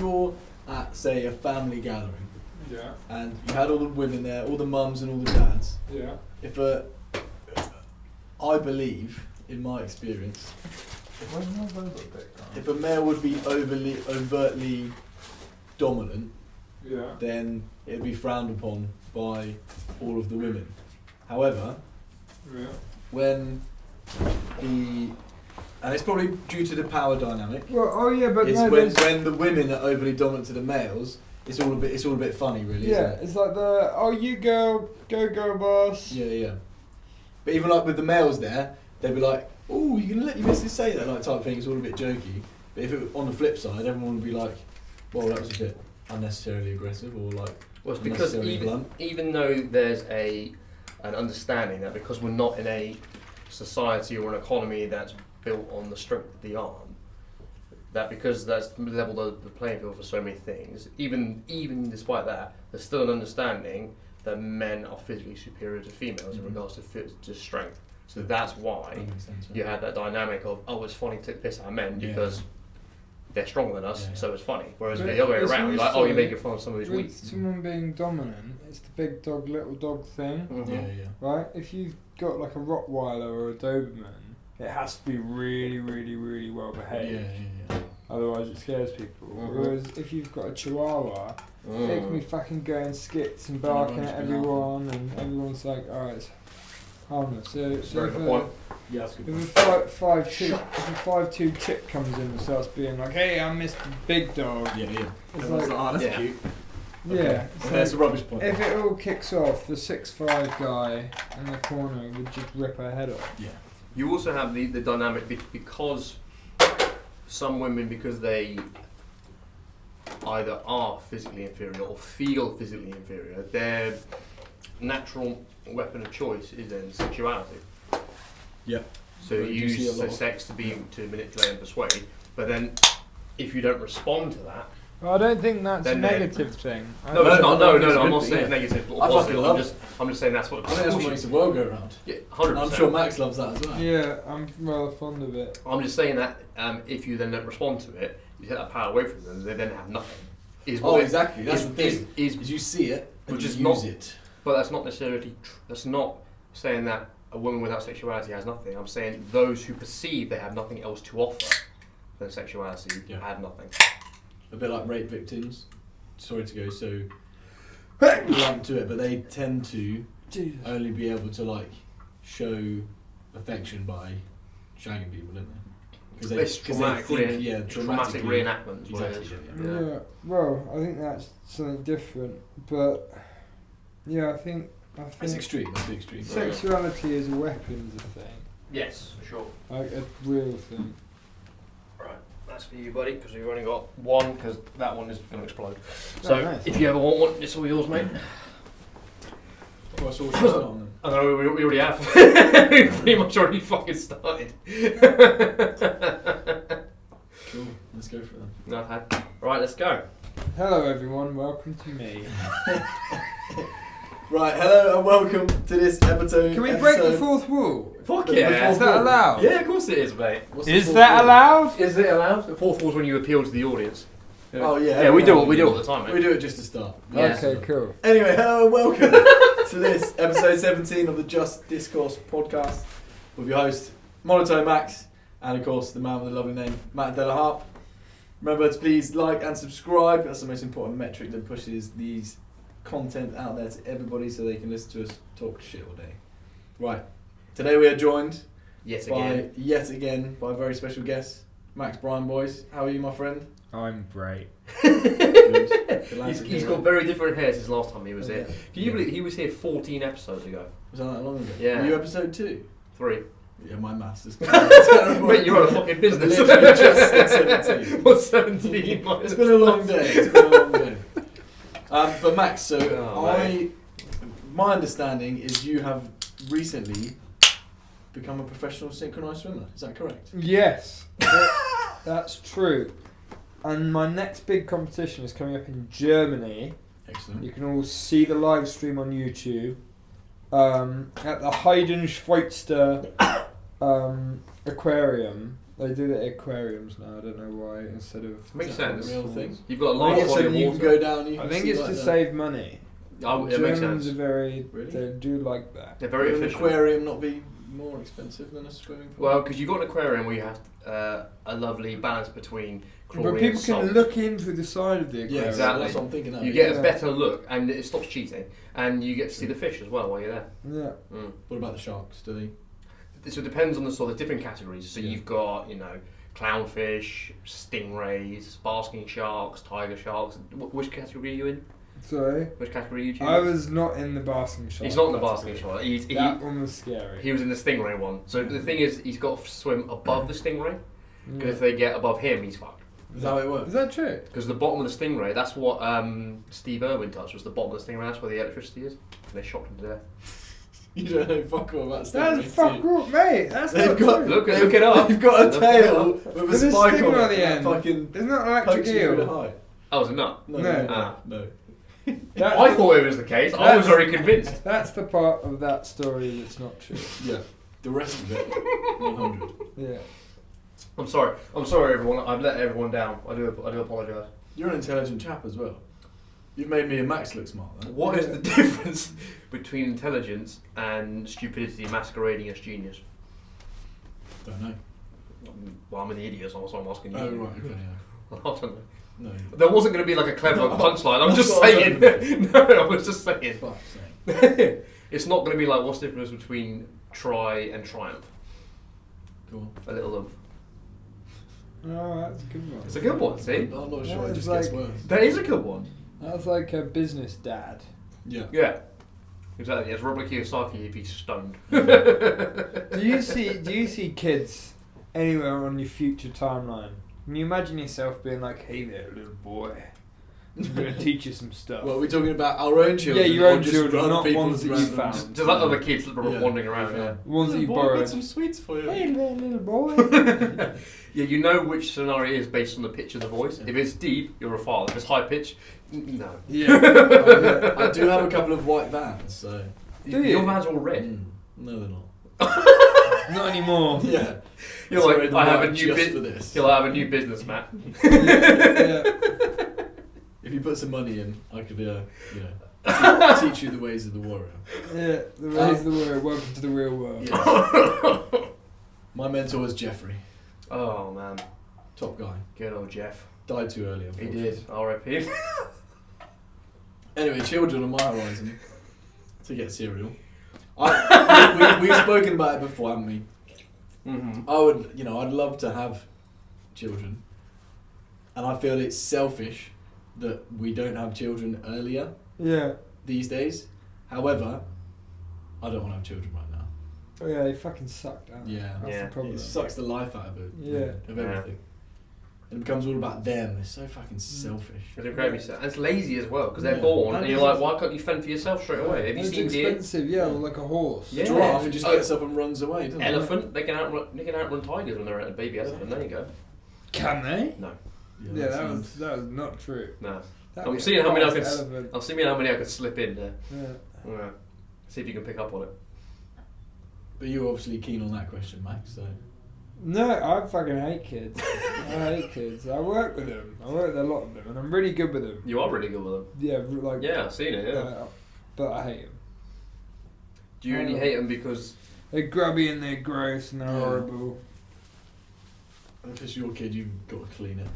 you're at, say, a family gathering, Yeah. and you had all the women there, all the mums and all the dads. Yeah. I believe, in my experience, if a male would be overtly dominant, then it'd be frowned upon by all of the women. However, when and it's probably due to the power dynamic. Well, when the women are overly dominant to the males, it's all a bit funny, really. Yeah, isn't it? it's like you go boss. Yeah. But even like with the males there, they'd be like, "Oh, you gonna let your missus say that?" Like type thing. It's all a bit jokey. But if it was on the flip side, everyone would be like, "Well, that was a bit unnecessarily aggressive," or like. Well, it's because even though there's an understanding that because we're not in a society or an economy that's built on the strength of the arm, that because that's leveled the playing field for so many things, even despite that, there's still an understanding that men are physically superior to females in regards to strength. So that's why you had that dynamic of, it's funny to take the piss out of men because they're stronger than us, so it's funny. Whereas the other way around, you're like, you're making fun of someone who's weak. Someone being dominant, it's the big dog, little dog thing. Right? If you've got like a Rottweiler or a Doberman, it has to be really, really, really well behaved. Otherwise it scares people. Whereas if you've got a Chihuahua, it can be fucking going skits and barking at everyone, and everyone's like, it's harmless. So if a 5'2" chick comes in and starts being like, "Hey, I'm Mr. Big Dog," it's like, that's cute. Yeah, that's a rubbish point. If it all kicks off, the 6'5" guy in the corner would just rip her head off. Yeah. You also have the dynamic because some women, because they either are physically inferior or feel physically inferior, their natural weapon of choice is then sexuality. Yeah. So you use sex to manipulate and persuade, but then if you don't respond to that, I don't think that's a negative thing. No, it's not. No, I'm not saying it's negative or positive. I'm just saying that's what. I think that's what makes the world go around. Yeah, 100%. I'm sure Max loves that as well. Yeah, I'm rather fond of it. I'm just saying that if you then don't respond to it, you take that power away from them. They then have nothing. Exactly. That's the thing. Is you see it and you use it. But that's not necessarily. That's not saying that a woman without sexuality has nothing. I'm saying those who perceive they have nothing else to offer than sexuality have nothing. A bit like rape victims. Sorry to go so blunt to it, but they tend to only be able to like show affection by shagging people, don't they? Because it's traumatic reenactment. Exactly. Yeah. Well, I think that's something different, but I think it's extreme. That's the extreme. Sexuality as a weapon is a thing. Yes, for sure. Like a real thing. Right, that's for you, buddy, because we've only got one, because that one is going to explode. So, if you ever want one, it's all yours, mate. Well, it's all just on. I don't know, we already have. We pretty much already fucking started. Cool, let's go for them. Right, let's go. Hello everyone, welcome to me. Right, hello and welcome to this episode. Can we break the fourth wall? Fuck yeah. Is that allowed? Yeah, of course it is, mate. Is that allowed? Is it allowed? The fourth wall is when you appeal to the audience. Oh yeah. Yeah, we do it all the time, mate. We do it just to start. Yeah. Okay, cool. Anyway, hello and welcome to this episode 17 of the Just Discourse Podcast with your host, Monotone Max, and of course the man with the lovely name, Matt Della Harpe. Remember to please like and subscribe. That's the most important metric that pushes these content out there to everybody so they can listen to us talk shit all day. Right, today we are joined yet again by a very special guest, Max Brianboys. How are you, my friend? I'm great. He's got very different hair since last time he was here. Can you believe he was here 14 episodes ago? Was that long ago? Yeah. Were you episode 2? 3. Yeah, my maths is terrible. Mate, you're on a fucking business. Just 17. What's 17 minus? It's been a long day. But Max, so my understanding is you have recently become a professional synchronised swimmer. Is that correct? Yes, that's true. And my next big competition is coming up in Germany. Excellent. You can all see the live stream on YouTube at the Heidenschweitzer Aquarium They do the aquariums now. I don't know why. Instead of makes sense. Real thing. You've got a large body of you water. can go down. You can I think see it's like to that. save money. Oh, it makes Germans sense. are very. Really? They do like that. They're very Would an efficient. aquarium not be more expensive than a swimming pool? Well, because you've got an aquarium where you have a lovely balance between chlorine But people and salt. can look in through the side of the aquarium. Yeah, exactly. That's what I'm thinking. You get a better look, and it stops cheating, and you get to see the fish as well while you're there. Yeah. Mm. What about the sharks? Do they? So it depends on the sort of different categories. So Yeah. you've got, clownfish, stingrays, basking sharks, tiger sharks. Which category are you in? Sorry. Which category are you choosing? I was not in the basking shark. He's not in the category. basking shark. That one was scary. He was in the stingray one. So the thing is, he's got to swim above the stingray. Because Yeah. if they get above him, he's fucked. Is that how it works? Is that true? Because the bottom of the stingray, that's what Steve Irwin touched, was the bottom of the stingray, that's where the electricity is. And they shocked him to death. You don't know fuck all about That's stingrays, fuck do you? up, mate. That's They've not got- true. Look it up. They've got a Look it tail up. with a There's a spike stinger on on the it. end. Fucking Isn't that an pokes electric you through the eel? hide. Oh, was it not? No, No. no. That's I thought it was the case. I was very convinced. That's the part of that story that's not true. Yeah. The rest of it, 100. Yeah. I'm sorry, everyone. I've let everyone down. I do apologise. You're an intelligent chap as well. You've made me and Max look smart, then. What is the difference between intelligence and stupidity masquerading as genius? Don't know. Well, I'm an idiot, so I'm asking you. Oh, right, okay, yeah. I don't know. No. There wasn't going to be like a clever punchline. I'm That's just what I saying. was No, I was just saying. Fuck's sake. It's not going to be like what's the difference between try and triumph. Go on. A little of. Oh, that's a good one. It's a good one. See, I'm not Yeah, sure, it it's just gets like- worse. that is a good one. That's like a business dad. Yeah. Yeah. Exactly. It's Robert Kiyosaki if he's stoned. Do you see kids anywhere on your future timeline? Can you imagine yourself being like, "Hey there, little boy, I'm gonna teach you some stuff." Well, we're talking about our own children. Yeah, your or own just children, other not people's ones that you random- found. Just like other kids that were Yeah. wandering around. Yeah. Ones that you Boy, I've borrowed. got some sweets for you. Hey there, little boy. Yeah, you know which scenario it is based on the pitch of the voice. Yeah. If it's deep, you're a father. If it's high pitch, no. Yeah. I do have a couple of white vans, so. Do you? Your vans are all red. No, they're not. Not anymore. Yeah. You're Sorry, like, the I have a white new just for business. this. You're like, I have a new business, Matt. Yeah. If you put some money in, I could, teach you the ways of the warrior. Yeah, the ways of the world. Welcome to the real world. Yeah. My mentor was Jeffrey, Oh man, top guy. good old Jeff. Died too early, He unfortunately. did. R.I.P. Anyway, children on my horizon to get cereal. We've spoken about it before, haven't we? Mm-hmm. I would, I'd love to have children, and I feel it's selfish that we don't have children earlier Yeah. these days. However, I don't want to have children right now. Oh yeah, they fucking suck, don't they? Yeah. That's Yeah. the problem. It sucks the life out of it. Yeah. Of everything. And it becomes all about them. They're so fucking selfish. It's incredibly sad. And it's lazy as well because they're Yeah. born, and And you're it's- like, why can't you fend for yourself straight away? Have you It's seen deer? expensive, yeah, well, like a horse. Yeah. Giraffe, it just Oh. gets up and runs away, doesn't it? Elephant? They can outrun tigers when they're a baby elephant. There you go. Can they? No, Yeah, that sounds- was not true. no. That'd I'm be seeing a how many I fast can. elephant. I'll see how many I could slip in there. Yeah. Yeah. See if you can pick up on it. But you're obviously keen on that question, Max, so. No, I fucking hate kids. I hate kids. I work with them. I work with a lot of them, and I'm really good with them. You are really good with them. Yeah, like. Yeah, I've seen it. Yeah. But I hate them. Do you really hate them because? They're grubby and they're gross and they're Yeah. horrible. And if it's your kid, you've got to clean it.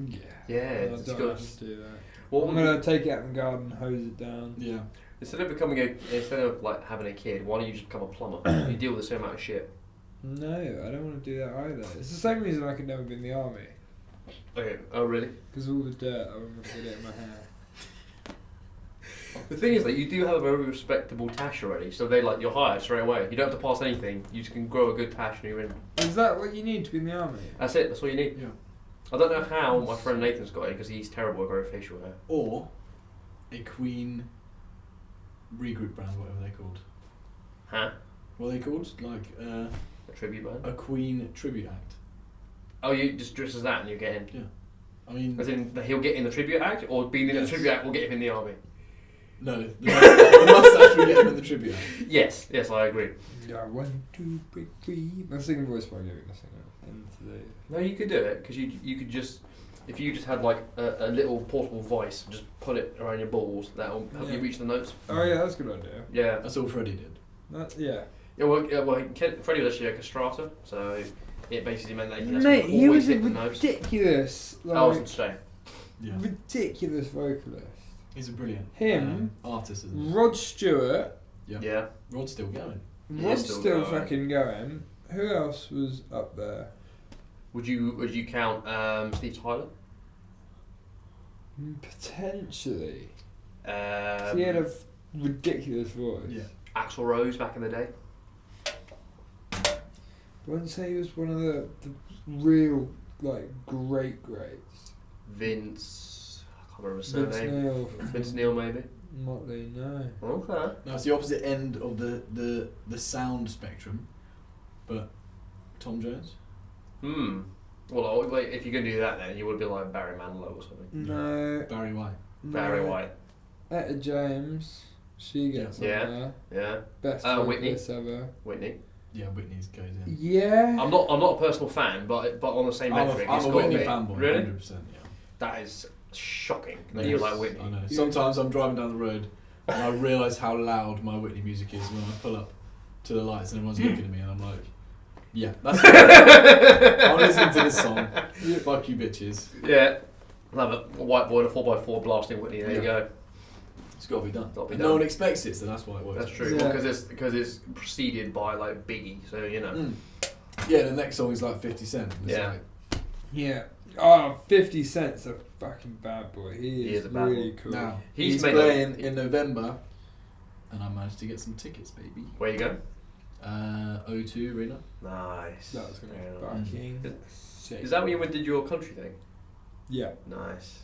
Yeah. Yeah, I it's don't good. have to do that. What I'm would gonna take it out in the garden, hose it down. Yeah. instead of like having a kid, why don't you just become a plumber? You deal with the same amount of shit. No, I don't want to do that either. It's the same reason I could never be in the army. Okay. Oh really? Because all the dirt, I wouldn't get it in my hair. The thing is that you do have a very respectable tash already, so they like you're hired straight away. You don't have to pass anything. You just can grow a good tash and you're in. Is that what you need to be in the army? That's it. That's all you need. Yeah. I don't know how my friend Nathan's got it because he's terrible at growing facial hair. Or a Queen regroup band, whatever they're called. Huh? What are they called? Like A tribute band. a Queen tribute act. Oh, you just dress as that and you get in. I mean, As in, he'll get in the tribute act, or being in Yes. the tribute act will get him in the army. No, the mustache will get him in the tribute. Yes, I agree. Yeah, 1, 2, 3, 3. My singing voice won't give me the singer into the. No, you could do it because you could just, if you just had like a little portable voice, just put it around your balls. That'll help you reach the notes. Oh yeah, that's a good idea. Yeah, That's all Freddie did. Yeah, well, Freddie was actually a castrator, so it basically meant that he was a notes. ridiculous, I was insane. Yeah. ridiculous vocalist. He's a brilliant artist. isn't he? Rod Stewart. Yeah. Rod's still going. Rod's still fucking going. Who else was up there? Would you count Steve Tyler? Potentially. He had a ridiculous voice. Yeah. Axl Rose back in the day. I wouldn't say he was one of the real greats. Vince, I can't remember his surname. Vince Neil maybe. Motley, no. Okay. Now it's the opposite end of the sound spectrum, but Tom Jones. Well, like, if you're gonna do that, then you would be like Barry Manilow or something. No. Barry White. No. Barry White. Etta James. She gets on there. Yeah. Best Whitney. Ever. Whitney. Yeah, Whitney's goes in. Yeah. I'm not a personal fan, but on the same metric, I'm it's a got Whitney to be. fanboy. Really? 100%. Yeah. That is shocking. No, That you like Whitney. I know. Sometimes I'm driving down the road and I realise how loud my Whitney music is when I pull up to the lights and everyone's looking at me and I'm like, yeah, that's I'm listening to this song. Fuck you bitches. Yeah. Love it. A white boy in a 4x4 blasting Whitney. There you go. It's got to be done. Got to be And done. no one expects it, so that's why it works. That's true. Yeah. Because it's preceded by like Biggie, so you know. Yeah, the next song is like 50 Cent. It's Yeah. like, Yeah. Oh, 50 Cent's a fucking bad boy. He is a bad really boy. cool. now, He's he's made playing in November, and I managed to get some tickets, baby. Where you go? O2 Arena. Nice. That was going to Very be nice. fucking sick. Is that when you did your country thing? Yeah. Nice.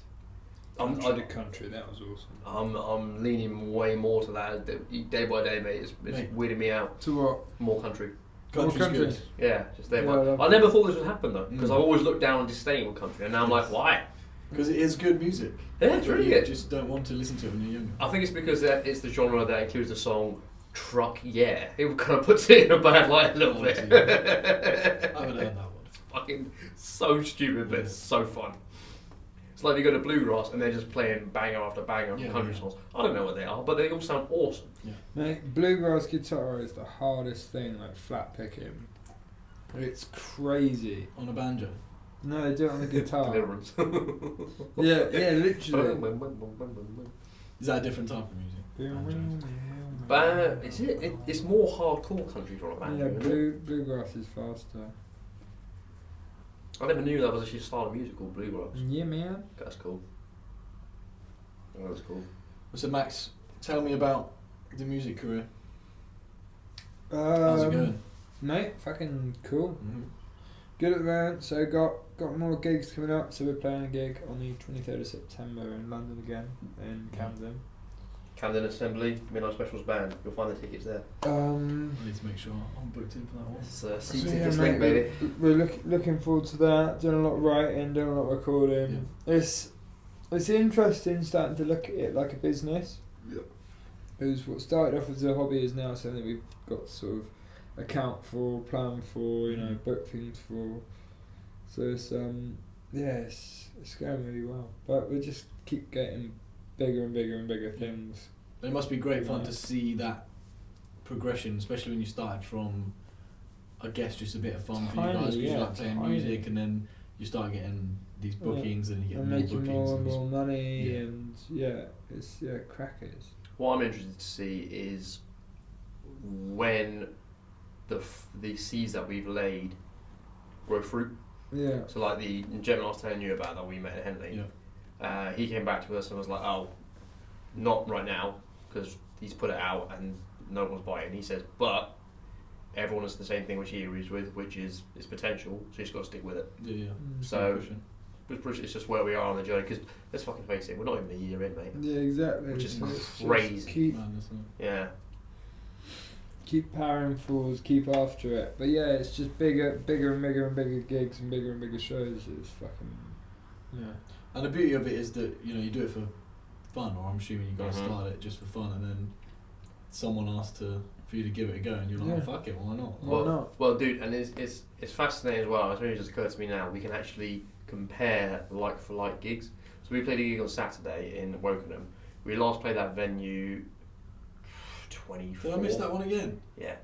I did country, that was awesome. I'm leaning way more to that day by day, mate. It's weirding me out. To what? More country. Country's country. good. Yeah, just day Yeah, by. I never thought this would happen though, because Mm. I've always looked down and disdain with country, and now I'm like, why? Because it is good music. Yeah, it's really You good. just don't want to listen to it when you're younger. I think it's because it's the genre that includes the song Truck Yeah. It kind of puts it in a bad light a little bit. I haven't heard that one. It's fucking so stupid, but it's so fun. It's like you go to bluegrass and they're just playing banger after banger of country songs. I don't know what they are, but they all sound awesome. Yeah. Mate, bluegrass guitar is the hardest thing, like flat picking. It's crazy. On a banjo. No, they do it on the guitar. Deliverance. yeah, literally. Is that a different type of music? But it's more hardcore country for a band. Yeah, isn't it? bluegrass is faster. I never knew that was actually a style of music called bluegrass. Yeah, man. That's cool. Oh, that's cool. So Max, tell me about the music career. How's it going? Mate, fucking cool. Mm-hmm. Good at the moment. So got more gigs coming up. So we're playing a gig on the 23rd of September in London again, in Camden. Camden Assembly, Midnight Specials Band. You'll find the tickets there. I need to make sure I'm booked in for that one. It's So seat yeah, tickets mate, link, baby. we're looking forward to that. Doing a lot of writing, doing a lot of recording. It's interesting starting to look at it like a business. Yeah. Because what started off as a hobby is now something we've got to sort of account for, plan for, book things for. So it's it's going really well. But we just keep getting bigger and bigger and bigger things. It must be great fun to see that progression, especially when you started from, I guess, just a bit of fun for you guys because you like playing music, and then you start getting these bookings and you get and more making bookings. more and more money, yeah. and it's crackers. What I'm interested to see is when the seeds that we've laid grow fruit. Yeah. So like the gentleman I was telling you about that we met at Henley, he came back to us and was like, oh, not right now, because he's put it out and no one's buying. He says, but everyone has the same thing which he agrees with, which is its potential, so you just got to stick with it. Yeah. So it's just where we are on the journey, because let's fucking face it, we're not even a year in, mate. Yeah, exactly. Which is So it's crazy. just keep powering forwards, keep after it. But yeah, it's just bigger and bigger and bigger gigs and bigger shows. It's fucking And the beauty of it is that you do it for fun, or I'm assuming you guys started it just for fun, and then someone asked for you to give it a go, and you're like, oh, fuck it, why not? Why not? Well, dude, and it's fascinating as well. It's really just occurred to me now. We can actually compare like for like gigs. So we played a gig on Saturday in Wokenham. We last played that venue 24. Did I miss that one again? Yeah.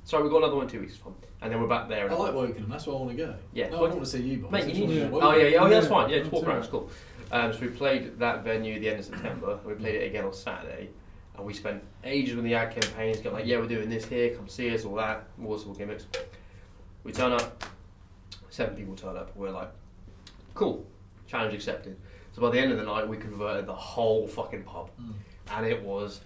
Sorry, we got another one 2 weeks from, and then we're back there. I like Wokenham. That's where I want to go. Yeah. No, I don't want to see you, but mate, you need. Oh yeah, that's fine. Yeah, just walk around. It's cool. So we played that venue at the end of September. We played it again on Saturday, and we spent ages with the ad campaigns. Got like, yeah, we're doing this here. Come see us. All that. All sorts of gimmicks. We turn up. 7 people turn up. We're like, cool. Challenge accepted. So by the end of the night, we converted the whole fucking pub, and it was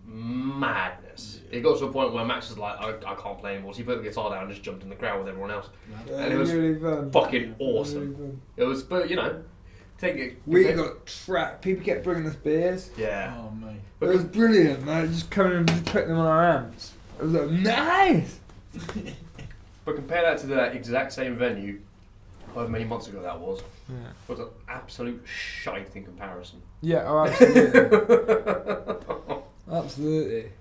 madness. It got to a point where Max was like, I can't play anymore. So he put the guitar down and just jumped in the crowd with everyone else. And it was really fun. fucking awesome. Really fun. It was, but you know, we got trapped. People kept bringing us beers. Yeah. Oh, mate. It was brilliant, man. Just coming and just putting them on our amps. It was like, nice! But compare that to that exact same venue, however many months ago that was an absolute shite in comparison. Yeah, oh, absolutely. Absolutely.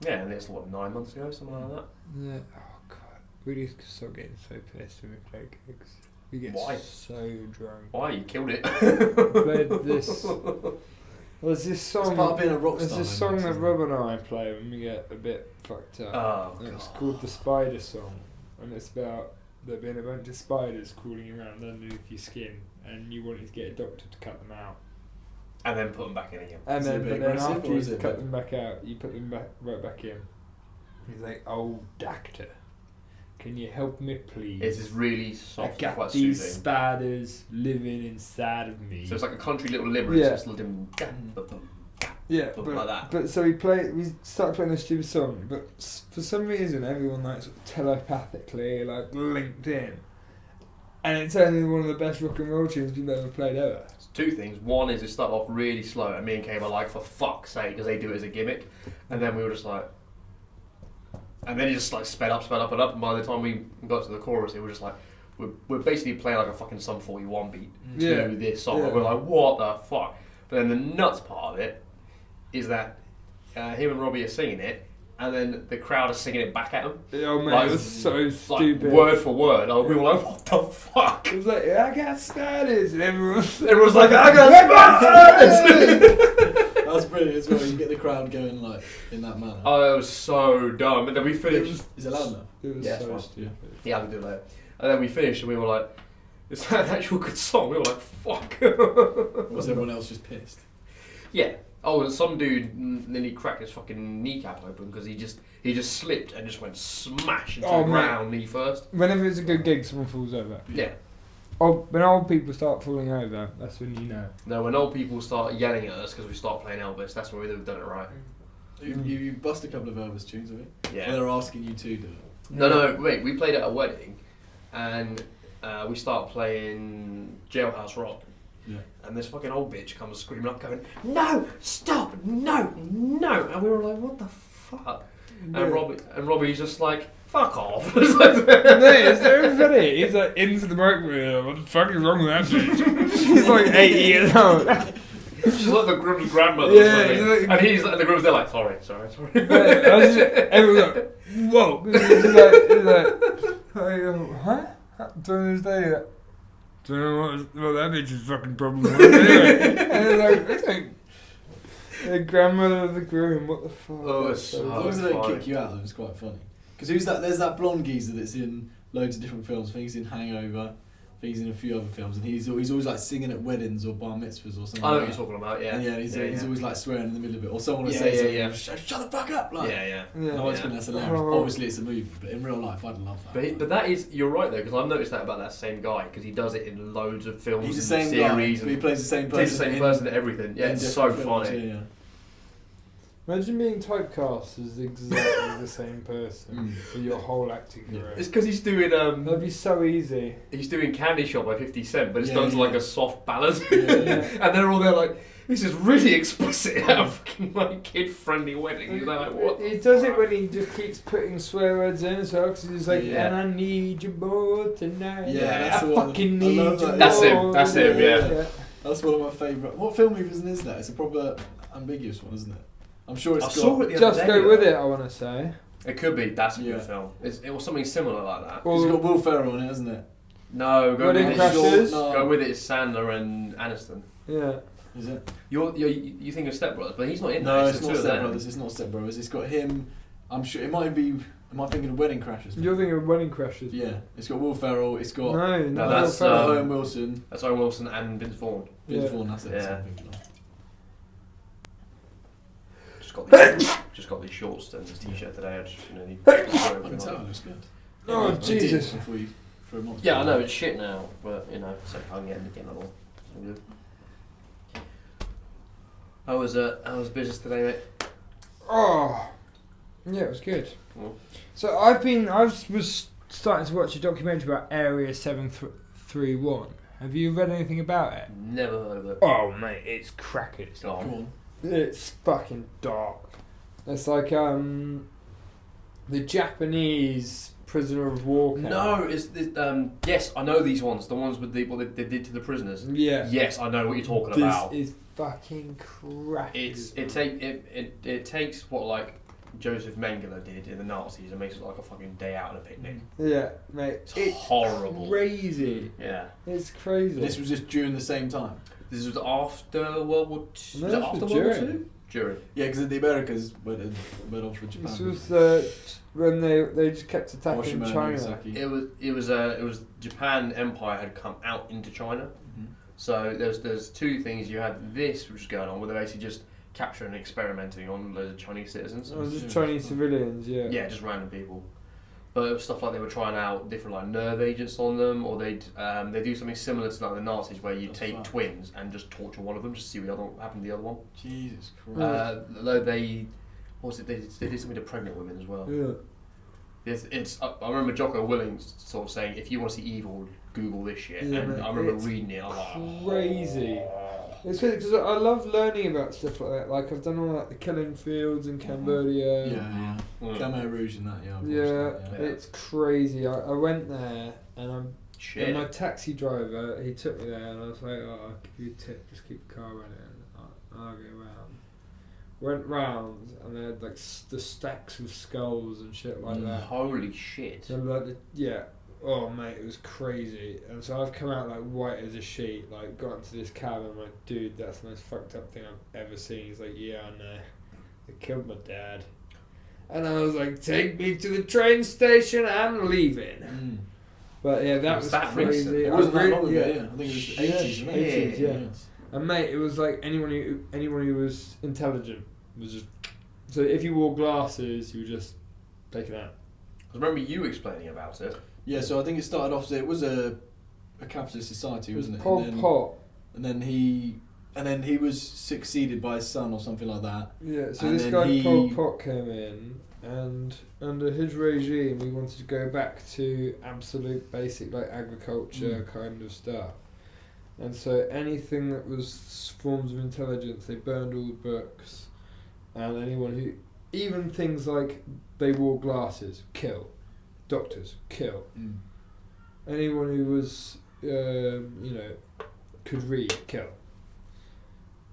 Yeah, and it's what, 9 months ago, something like that. Yeah. Oh god, we just start getting so pissed when we play gigs. We get so drunk. Why? You killed it. Played this. There's this song. It's part of being a rockstar. There's this song that Rob and I play when we get a bit fucked up. Oh, and it's called the Spider Song, and it's about there being a bunch of spiders crawling around underneath your skin, and you wanted to get a doctor to cut them out. And then put them back in again. And then after you cut them back out, you put them right back in. He's like, "Oh, doctor, can you help me, please? It's just really soft, I got quite these soothing. spiders living inside of me." So it's like a country little limerick. Yeah. It's just Yeah, like that. But so we started playing this stupid song, but for some reason everyone like sort of telepathically like linked in, and it's only one of the best rock and roll tunes we've ever played ever. It's 2 things. One is it started off really slow, and me and Kay were like, for fuck's sake, because they do it as a gimmick, and then we were just like, and then it just like sped up, and by the time we got to the chorus, it was just like, we're basically playing like a fucking Sum 41 beat to this song, and we're like, what the fuck? But then the nuts part of it is that him and Robbie are singing it, and then the crowd are singing it back at them. Oh man, like, it was so stupid. Like, word for word. Like, we were like, what the fuck? It was like, I got spiders, and everyone's like, I got spiders! That was brilliant as well. You get the crowd going like in that manner. Oh, it was so dumb. And then we finished. Is it loud enough? It was so stupid. Yeah, I can do it later. And then we finished, and we were like, is that an actual good song? We were like, fuck. Was everyone else just pissed? Yeah. Oh, and some dude nearly cracked his fucking kneecap open because he just slipped and just went smash into the ground knee first. Whenever it's a good gig, someone falls over. Yeah. Oh, when old people start falling over, that's when you know. No, when old people start yelling at us because we start playing Elvis, that's when we've done it right. You bust a couple of Elvis tunes, have you? Yeah. They're asking you to do it. No, wait. We played at a wedding, and we start playing Jailhouse Rock. Yeah. And this fucking old bitch comes screaming up, going, "No, stop, no, no!" And we were like, "What the fuck?" Yeah. And Robbie's just like, "Fuck off!" No, it's so funny. He's like into the microphone. What the fuck is wrong with that bitch? She's like 8 years old. She's like the Grim's grandmother. Yeah, and he's like, the Grim's there like, sorry. Everyone's like, whoa. He's like, huh? During this day, do you know what that bitch's fucking problem was? And it's like, the grandmother of the groom, what the fuck? Oh, it's so as long as they don't funny. kick you out, then it's quite funny. Because who's that? There's that blonde geezer that's in loads of different films. I think he's in Hangover. I think he's in a few other films, and he's always like singing at weddings or bar mitzvahs or something. I know like what you're talking about, yeah. And he's always like swearing in the middle of it, or someone will say something. Yeah. Shut the fuck up! Like, yeah. I always think that's hilarious. Obviously, it's a movie, but in real life, I'd love that. But that is, you're right though, because I've noticed that about that same guy, because he does it in loads of films. He's the and same series. guy, but he plays the same person. Plays the same person in everything. Yeah, it's so funny. Yeah. Imagine being typecast as exactly the same person for your whole acting career. It's because he's doing that'd be so easy. He's doing Candy Shop by 50 Cent, but it's done to like a soft ballad. Yeah. And they're all there like, this is really explicit at a fucking like kid-friendly wedding. You're like, what? He does it when he just keeps putting swear words in as well, because he's like, and I need you both tonight. Yeah, that's I the one. fucking need you both. That's him, yeah. That's one of my favourite. What film even is that? It's a proper ambiguous one, isn't it? I'm sure it's saw it the other Just day, Go though. With It, I want to say. It could be. That's a good film. It was something similar like that. It's got Will Ferrell in it, hasn't it? No, Wedding Crashers. Go With It is Sandler and Aniston. Yeah. Is it? You think of Step Brothers, but he's not in No, there. it's not Step Brothers. It's not Step Brothers. It's got him. I'm sure it might be. Am I thinking of Wedding Crashers? You're thinking of Wedding Crashers. Yeah, it's got Will Ferrell. It's got No, that's Owen Wilson. That's Owen Wilson and Vince Vaughn. Vince Vaughn. That's it. Yeah. I'm thinking of. Just got these shorts and this t-shirt today. I just need. I can tell it looks good. Oh, I Jesus. did before you threw them on. Yeah, I know it's shit now, but so I can get another one. All good. How was business today, mate? Oh, yeah, it was good. Mm. So I was starting to watch a documentary about Area 731. Have you read anything about it? Never heard of it. Oh mate, it's crackers. Go on. It's fucking dark. It's like the Japanese prisoner of war camp. No, yes, I know these ones. The ones with what they did to the prisoners. Yeah. Yes, I know what you're talking This about. is fucking crackers. It takes what like Joseph Mengele did in the Nazis and makes it like a fucking day out on a picnic. Yeah, mate. It's horrible. Crazy. Yeah. It's crazy. This was just during the same time. This was after World War II. No, Was it this after was World War during. II? During. Yeah, because the Americans went off for Japan. This was when they just kept attacking Hiroshima and China. Nagasaki. It was Japan Empire had come out into China. Mm-hmm. So there's two things. You had this which was going on, where they're basically just capturing and experimenting on loads of Chinese citizens. It was just Chinese civilians, yeah. Yeah, just random people. But it was stuff like they were trying out different like nerve agents on them, or they do something similar to like the Nazis, where you take twins and just torture one of them just to see what happened to the other one. Jesus Christ. Though they did something to pregnant women as well. Yeah. I remember Jocko Willink sort of saying, if you want to see evil, Google this shit. Yeah, and mate, I remember it's reading it. I was like, crazy. It's because I love learning about stuff like that. Like I've done all like the killing fields in Cambodia. Yeah. Mm. Khmer Rouge and that, yeah. I've watched Yeah, that, it's crazy. I went there and shit. and my taxi driver, he took me there and I was like, oh, I'll give you a tip, just keep the car running. I'll go round. Went round and they had like the stacks of skulls and shit like that. Holy shit. So like oh mate, it was crazy. And so I've come out like white as a sheet, like got into this cab and I'm like, dude, that's the most fucked up thing I've ever seen. He's like, yeah, I know. They killed my dad. And I was like, take me to the train station, I'm leaving. Mm. But yeah, that was that crazy. It wasn't that long ago, yeah. yeah. I think it was the 80s, wasn't it? 80s, yeah. And mate, it was like anyone who was intelligent was just. So if you wore glasses, you were just taken out. I remember you explaining about it. Yeah, so I think it started off, it was a capitalist society, wasn't it? Pol Pot. And then he was succeeded by his son or something like that. Yeah, so and this guy Pol Pot came in, and under his regime, he wanted to go back to absolute basic like agriculture kind of stuff. And so anything that was forms of intelligence, they burned all the books, and anyone who, even things like they wore glasses, kill. Doctors, kill. Anyone who was, could read, kill.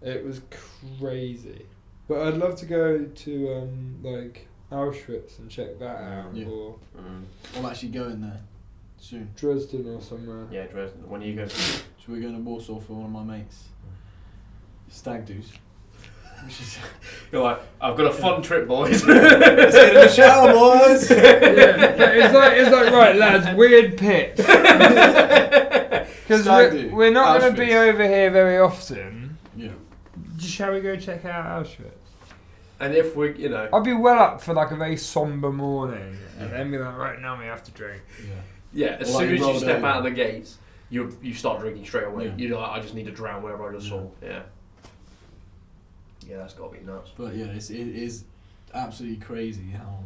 It was crazy. But I'd love to go to like Auschwitz and check that out, or I'm actually going there soon. Dresden or somewhere. Yeah, Dresden. When are you going? So we're going to Warsaw for one of my mates. Stag do's. You're like, I've got a fun trip, boys. Let's get in the shower, boys. It's like right, lads, weird pits. Because we're not going to be over here very often. Yeah. Shall we go check out Auschwitz? And if we, I'd be well up for like a very somber morning, and then be like, right now we have to drink. Yeah. As soon as you step out of the gates, you start drinking straight away. Yeah. You're like, I just need to drown wherever I just saw. Yeah. Yeah, that's got to be nuts. But yeah, it is absolutely crazy how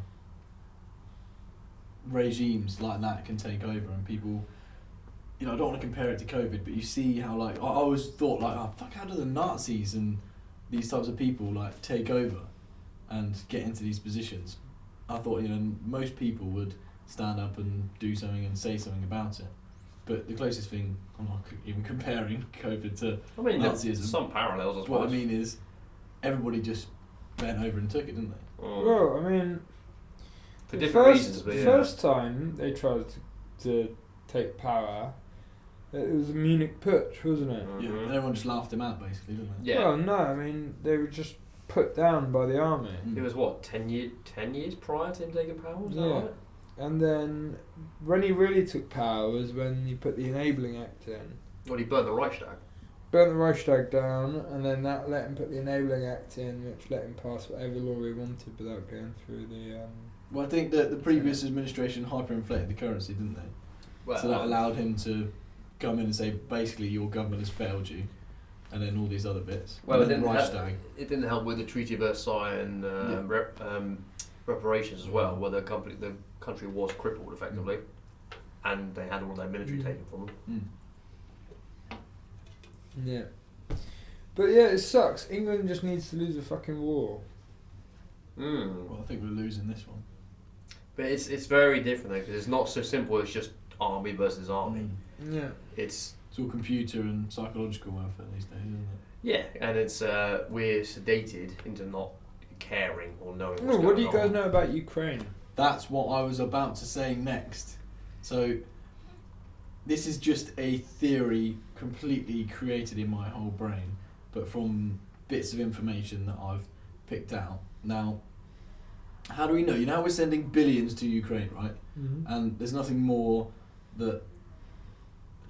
regimes like that can take over and people, I don't want to compare it to COVID, but you see how like, I always thought like, oh fuck, how do the Nazis and these types of people like take over and get into these positions? I thought, most people would stand up and do something and say something about it. But the closest thing, I'm not even comparing COVID to Nazism. Some parallels as well. What I mean is, everybody just bent over and took it, didn't they? Well, I mean, for different reasons. But first time they tried to take power, it was a Munich putsch, wasn't it? Yeah, and everyone just laughed him out, basically, didn't they? Yeah. Well, no, I mean, they were just put down by the army. It was what, 10 years prior to him taking power? Was that right? And then when he really took power was when he put the Enabling Act in. Well, he burned the Reichstag. Burnt the Reichstag down, and then that let him put the Enabling Act in, which let him pass whatever law he wanted without going through the... Well, I think that the previous administration hyperinflated the currency, didn't they? Well, so that allowed him to come in and say, basically, your government has failed you, and then all these other bits. Well, it didn't help with the Treaty of Versailles and reparations as well, where the country was crippled effectively, and they had all their military taken from them. Yeah. But yeah, it sucks. England just needs to lose a fucking war. Well, I think we're losing this one. But it's very different though, because it's not so simple as just army versus army. Yeah. It's all computer and psychological warfare these days, isn't it? Yeah, and it's we're sedated into not caring or knowing what's going on. What do you guys know about Ukraine? That's what I was about to say next. So, this is just a theory completely created in my whole brain, but from bits of information that I've picked out. Now, how do we know? You know how we're sending billions to Ukraine, right? Mm-hmm. And there's nothing more that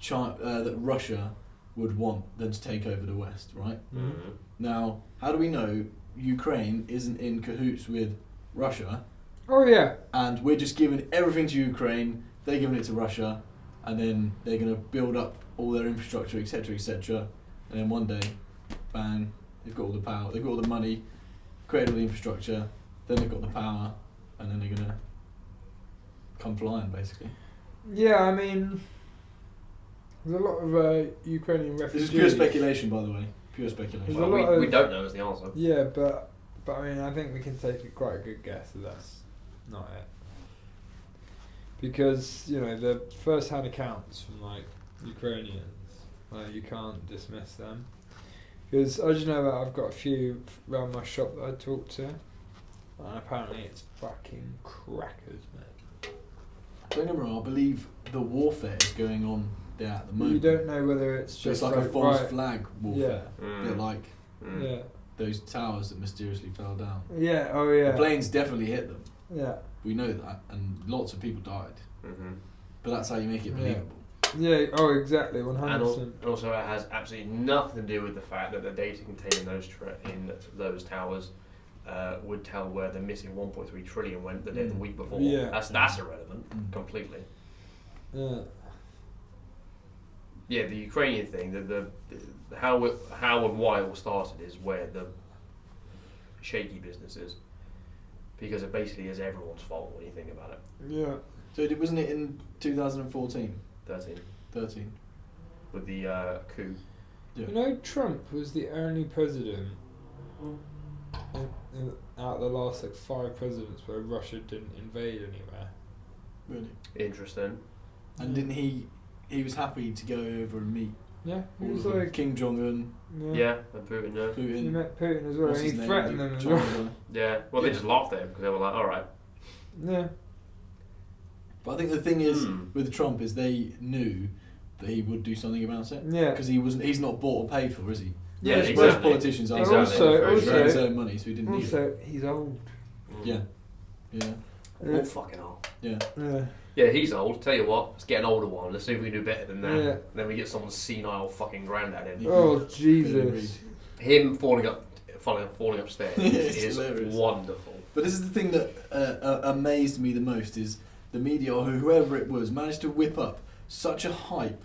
that Russia would want than to take over the West, right? Mm-hmm. Now, how do we know Ukraine isn't in cahoots with Russia? Oh yeah. And we're just giving everything to Ukraine, they're giving it to Russia, and then they're going to build up all their infrastructure, etc., etc. And then one day, bang, they've got all the power, they've got all the money, created all the infrastructure, then they've got the power, and then they're going to come flying, basically. Yeah, I mean, there's a lot of Ukrainian refugees. This is pure speculation, by the way. Pure speculation. Well, we don't know is the answer. Yeah, but I mean, I think we can take quite a good guess that that's not it. Because, you know, the first-hand accounts from, like, Ukrainians, like, you can't dismiss them. Because I just know that I've got a few around my shop that I talk to, and apparently it's fucking crackers, man. Don't get me wrong, I believe the warfare is going on there at the moment. You don't know whether it's just like a false flag warfare. Yeah. A bit like yeah. those towers that mysteriously fell down. Yeah, oh yeah. The planes definitely hit them. Yeah. We know that, and lots of people died. Mm-hmm. But that's how you make it believable. Yeah, oh exactly, 100%. And also it has absolutely nothing to do with the fact that the data contained in those towers would tell where the missing 1.3 trillion went the week before. Yeah. That's irrelevant, completely. Yeah. Yeah, the Ukrainian thing, the how and why it all started is where the shaky business is. Because it basically is everyone's fault when you think about it. Yeah. So wasn't it in 2014? 13. With the coup. Yeah. You know, Trump was the only president out of the last 5 presidents where Russia didn't invade anywhere. Really? Interesting. And didn't he was happy to go over and meet he was like Kim Jong-un. Yeah, and Putin, yeah. He met Putin as well, and he threatened them as well. Yeah, well, they just laughed at him because they were like, alright. Yeah. But I think the thing is, with Trump, is they knew that he would do something about it. Yeah. Because he's not bought or paid for, is he? Yeah, exactly. Most politicians are also his own money, so he didn't need it. Also, he's old. Yeah. All fucking old. Yeah. Yeah, he's old. Tell you what, let's get an older one. Let's see if we can do better than that. Yeah. Then we get someone's senile fucking granddad in. Oh, Jesus. Him falling upstairs is wonderful. But this is the thing that amazed me the most is the media, or whoever it was, managed to whip up such a hype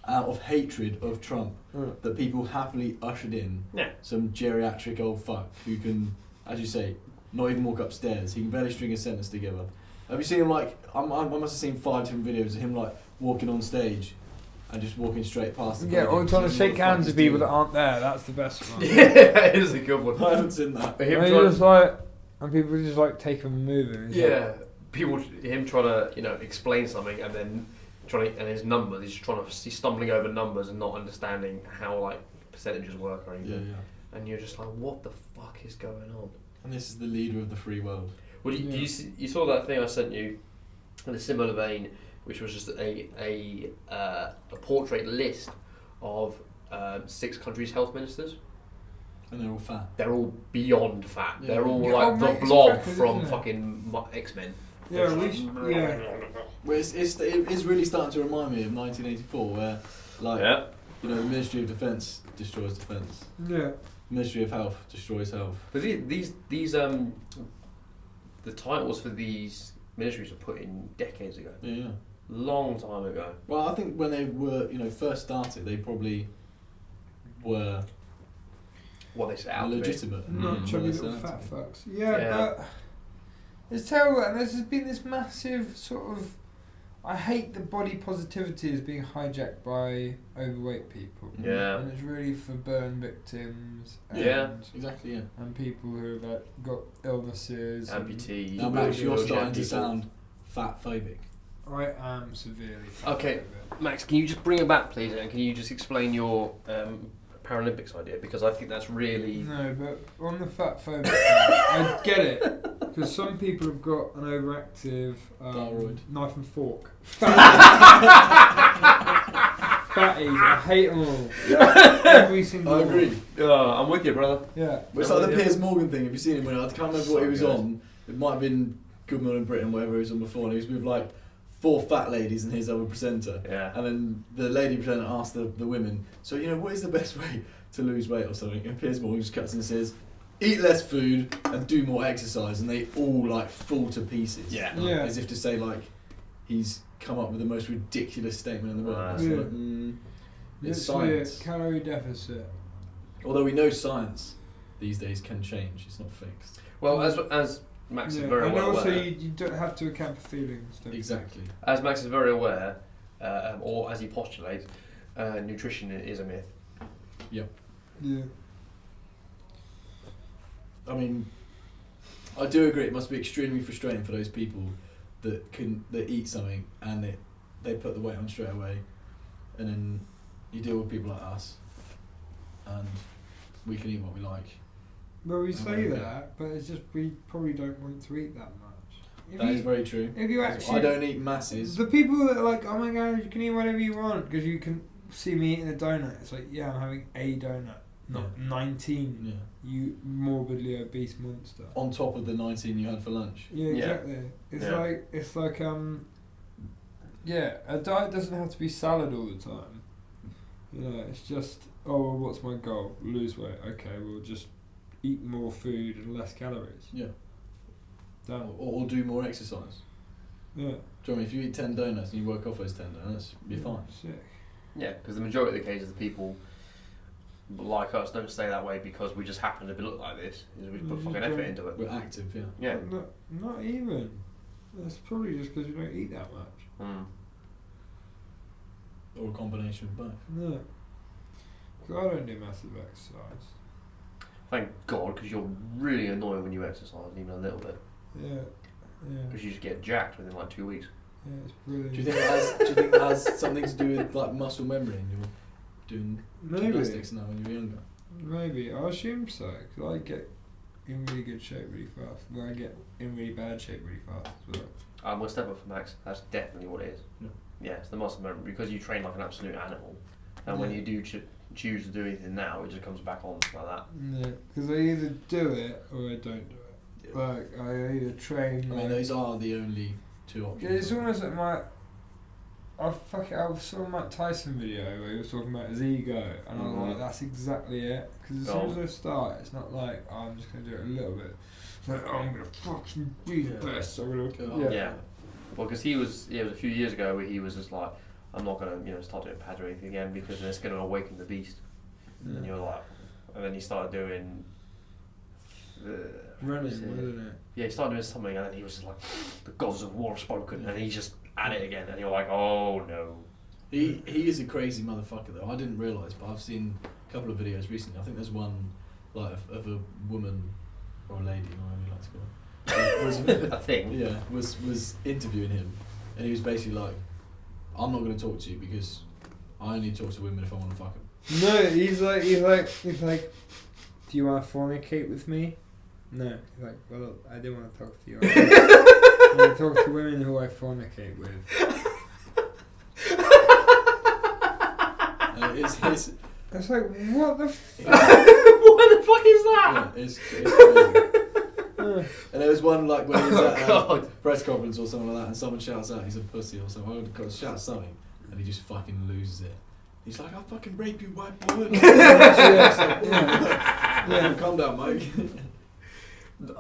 out of hatred of Trump that people happily ushered in some geriatric old fuck who can, as you say, not even walk upstairs. He can barely string a sentence together. Have you seen him I must have seen 5 different videos of him walking on stage and just walking straight past the podium. Or trying to shake hands with people that aren't there. That's the best one. Yeah, it is a good one. I haven't seen that. And people just take him and move him. Him trying to explain something and then and his numbers, he's stumbling over numbers and not understanding how like percentages work or anything. Yeah. And you're just like, what the fuck is going on? And this is the leader of the free world. Well, you saw that thing I sent you in a similar vein, which was just a portrait list of 6 countries' health ministers. And they're all fat. They're all beyond fat. Yeah. They're all Yeah, like the mate, blob it's from crackers, fucking X-Men. Yeah, Well, it is really starting to remind me of 1984, where, like, you know, the Ministry of Defence destroys defence. Yeah. Ministry of Health destroys health. But these the titles for these ministries were put in decades ago. Yeah. Long time ago. Well, I think when they were, first started, they probably were what they set out to be. legitimate. Not chubby little fat fucks. Yeah, but it's terrible, and there's been this massive sort of. I hate that body positivity is being hijacked by overweight people. Yeah. And it's really for burn victims. And, exactly. Yeah. And people who have got illnesses. Amputees. Now, Max, you're starting to sound fat phobic. I am severely fat Okay, phobic. Max, can you just bring it back, please, and can you just explain your Paralympics idea? Because I think that's really... No, but on the fat phobia thing, I get it. Because some people have got an overactive knife and fork. Fatties, I hate them all. Every single one. I agree. I'm with you, brother. Yeah. But it's like the Piers Morgan thing. Have you seen him? I can't remember what he was on. It might have been Good Morning Britain, whatever he was on before. And he was with like 4 fat ladies and his other presenter. Yeah. And then the lady presenter asked the women, so, what is the best way to lose weight or something? And Piers Morgan just cuts in and says, eat less food and do more exercise. And they all like fall to pieces. Yeah. As if to say like he's come up with the most ridiculous statement in the world. It's science. Calorie deficit. Although we know science these days can change. It's not fixed. Well, as Max is very and well also aware... you don't have to account for feelings. Exactly. As Max is very aware, or as he postulates, nutrition is a myth. Yep. Yeah. I mean, I do agree. It must be extremely frustrating for those people that eat something and they put the weight on straight away, and then you deal with people like us, and we can eat what we like. Well, we say that, but it's just we probably don't want to eat that much. That is very true. If you actually, I don't eat masses. The people that are like, oh my god, you can eat whatever you want because you can see me eating a donut. It's like, yeah, I'm having a donut, not 19. Yeah. You morbidly obese monster. On top of the 19 you had for lunch. Yeah, exactly. It's like a diet doesn't have to be salad all the time. It's just, oh, what's my goal? Lose weight. Okay, we'll just eat more food and less calories. Yeah. Done. Or do more exercise. Yeah. Do you know what I mean? If you eat 10 donuts and you work off those 10 donuts, you're fine. Sick. Yeah, because the majority of the cases, the people like us don't stay that way because we just happen to look like this. We put fucking effort into it. We're active, yeah. Yeah. Not even. That's probably just because we don't eat that much. Or a combination of both. No. Because I don't do massive exercise. Thank God, because you're really annoying when you exercise, even a little bit. Yeah. Because you just get jacked within like 2 weeks. Yeah, it's brilliant. Do you think it has something to do with like muscle memory and you're doing gymnastics now when you're younger? Maybe. I assume so, because I get in really good shape really fast. Well, I get in really bad shape really fast as well. I'm going to step up for Max. That's definitely what it is. Yeah, it's the muscle memory, because you train like an absolute animal. And when you do choose to do anything now, it just comes back on like that. Yeah, because I either do it or I don't do it. Yeah. Like, I either train... I mean, those are the only 2 options. Yeah, it's almost like I saw a Mike Tyson video where he was talking about his ego, and I was like, that's exactly it. Because as soon as I start, it's not like, oh, I'm just going to do it a little bit. It's like, oh, I'm going to fucking do the best. I'm going to... Yeah. Well, because it was a few years ago where he was just like, I'm not going to start doing pads or anything again because it's going to awaken the beast. Yeah. And you're like, and then he started doing... running, wasn't it? Yeah, he started doing something, and then he was just like, the gods of war have spoken, and he's just at it again, and you're like, oh no. He is a crazy motherfucker though. I didn't realise, but I've seen a couple of videos recently. I think there's one like of a woman or a lady, or whatever you like to call it. A thing. Yeah, was interviewing him, and he was basically like, I'm not going to talk to you because I only talk to women if I want to fuck them. No, he's like, do you want to fornicate with me? No. He's like, well, I didn't want to talk to you. I want to talk to women who I fornicate with. It's like, what the fuck? What the fuck is that? Yeah, it's crazy. And there was one like when he was at a press conference or something like that, and someone shouts out he's a pussy or something. Or shouts something, and he just fucking loses it. He's like, I'll fucking rape you, white boy. Yeah, calm down, Mike.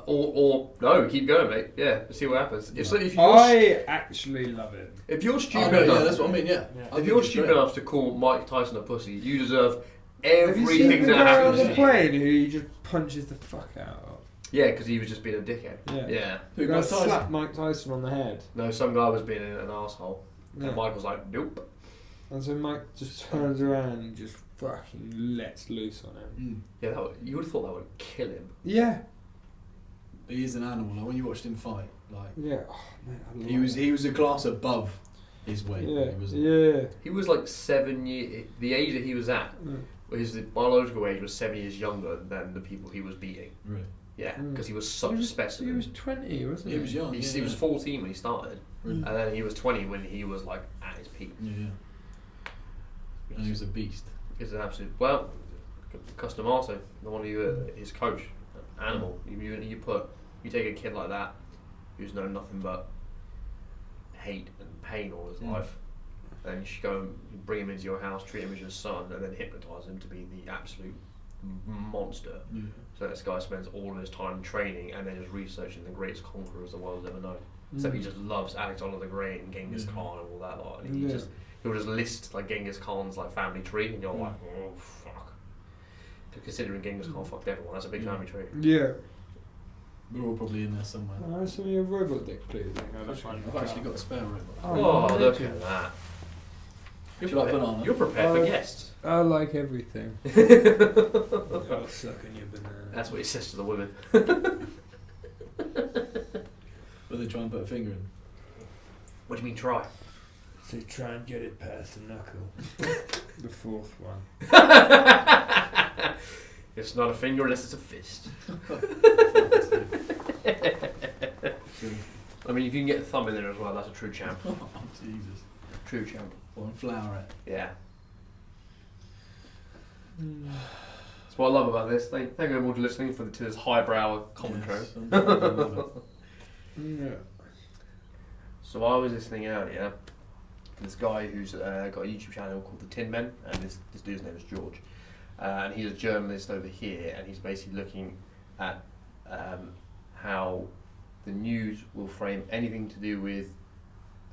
Or no, keep going, mate. Yeah, see what happens. I actually love it. If you're stupid enough, yeah, that's what I mean. Yeah. If you're stupid enough to call Mike Tyson a pussy, you deserve everything that happens happens on to the plane who he just punches the fuck out of. Yeah, because he was just being a dickhead. Yeah. Who got slapped Mike Tyson on the head. No, some guy was being an asshole, and Mike was like, nope. And so Mike just turns around and just fucking lets loose on him. Yeah, you would have thought that would kill him. Yeah. He is an animal. Like when you watched him fight, like yeah, oh, man, he was a class above his weight. Yeah, he was like 7 years. The age that he was at, his biological age was 7 years younger than the people he was beating. Really? Yeah, because he was such a specimen. He was 20, wasn't he? He was young. He was 14 when he started, really? And then he was 20 when he was like at his peak. Yeah. And he was a beast. He's an absolute Customato, the one who his coach, animal. You take a kid like that who's known nothing but hate and pain all his life, and you should go and bring him into your house, treat him as your son, and then hypnotise him to be the absolute monster. So this guy spends all of his time training and then just researching the greatest conquerors the world's ever known. So he just loves Alexander the Great and Genghis Khan and all that lot, and he'll just list like Genghis Khan's like family tree, and you're like, oh fuck. Considering Genghis Khan fucked everyone, that's a big family tree. Yeah. We're all probably in there somewhere. Oh, some of your robot dick, please. I've actually got a spare robot. Oh, look at that. You're prepared for guests. I like everything. I'll suck on your banana. That's what he says to the women. Will they try and put a finger in? What do you mean try? So try and get it past the knuckle. The fourth one. It's not a finger unless it's a fist. I mean, if you can get a thumb in there as well, that's a true champ. Oh, Jesus. True champ. Or flower it. Yeah. That's what I love about this. Thank you everyone for listening to this highbrow commentary. Yeah. So I was listening earlier to this guy who's got a YouTube channel called The Tin Men, and this dude's name is George. And he's a journalist over here, and he's basically looking at how the news will frame anything to do with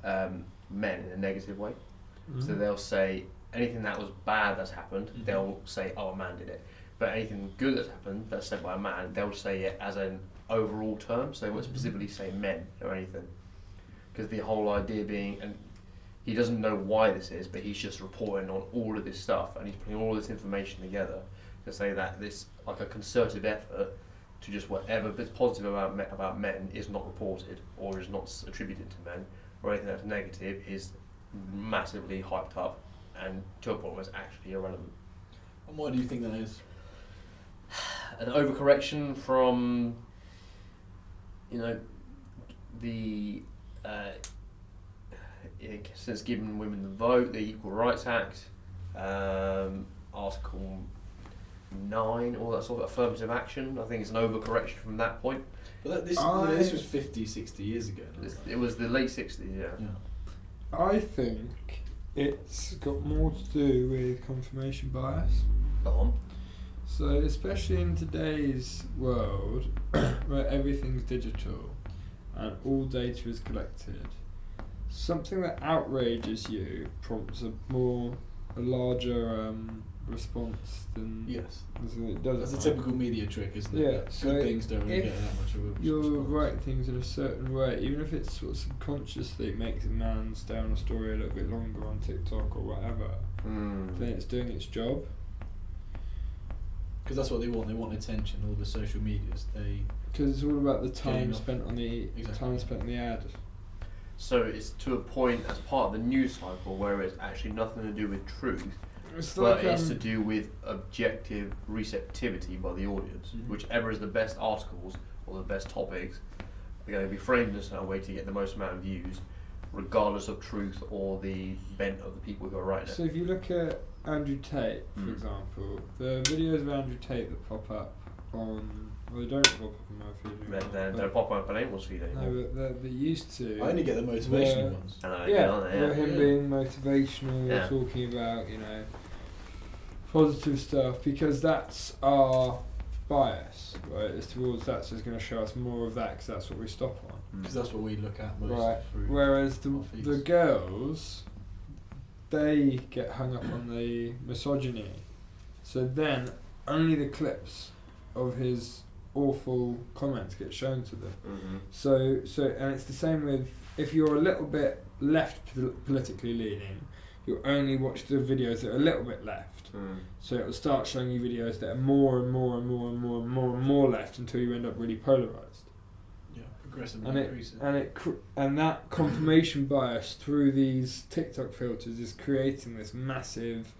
men in a negative way. So they'll say anything that was bad that's happened, they'll say, oh, a man did it. But anything good that's happened that's said by a man, they'll say it as an overall term, so they won't specifically say men or anything. Because the whole idea being, and he doesn't know why this is, but he's just reporting on all of this stuff, and he's putting all this information together to say that this, like a concerted effort to just whatever is positive about men is not reported or is not attributed to men, or anything that's negative is massively hyped up and to a point where it's actually irrelevant. And why do you think that is? An overcorrection from, the since giving women the vote, the Equal Rights Act, Article 9, all that sort of affirmative action. I think it's an overcorrection from that point. But this was 50, 60 years ago. It was the late 60s, yeah. I think it's got more to do with confirmation bias. Go on. So, especially in today's world, where everything's digital and all data is collected, something that outrages you prompts a larger response than it does. That's a typical media trick, isn't it? Yeah. So good things don't really get that much of a response. You write things in a certain way, even if it's sort of subconsciously makes a man stay on a story a little bit longer on TikTok or whatever, then it's doing its job. Because that's what they want. They want attention. All the social medias. Because it's all about the time spent on the ad. So it's to a point as part of the news cycle where it's actually nothing to do with truth, but it's to do with objective receptivity by the audience. Whichever is the best articles or the best topics are going to be framed in a certain way to get the most amount of views, regardless of truth or the bent of the people who are writing it. So if you look at Andrew Tate, for example, the videos of Andrew Tate that pop up on... Well, they don't pop up on my feed anymore. They don't pop up on anyone's feed anymore. No, but they used to. I only get the motivational ones. Him being motivational, talking about, positive stuff, because that's our bias, right? It's towards that, so it's going to show us more of that because that's what we stop on. Because that's what we look at most. Right. Whereas the girls, they get hung up on the misogyny. So then only the clips of his awful comments get shown to them. So and it's the same with, if you're a little bit left politically leaning, you'll only watch the videos that are a little bit left. So it will start showing you videos that are more and more and more and more and more and more left until you end up really polarised. Yeah, progressively increasing. And that confirmation bias through these TikTok filters is creating this massive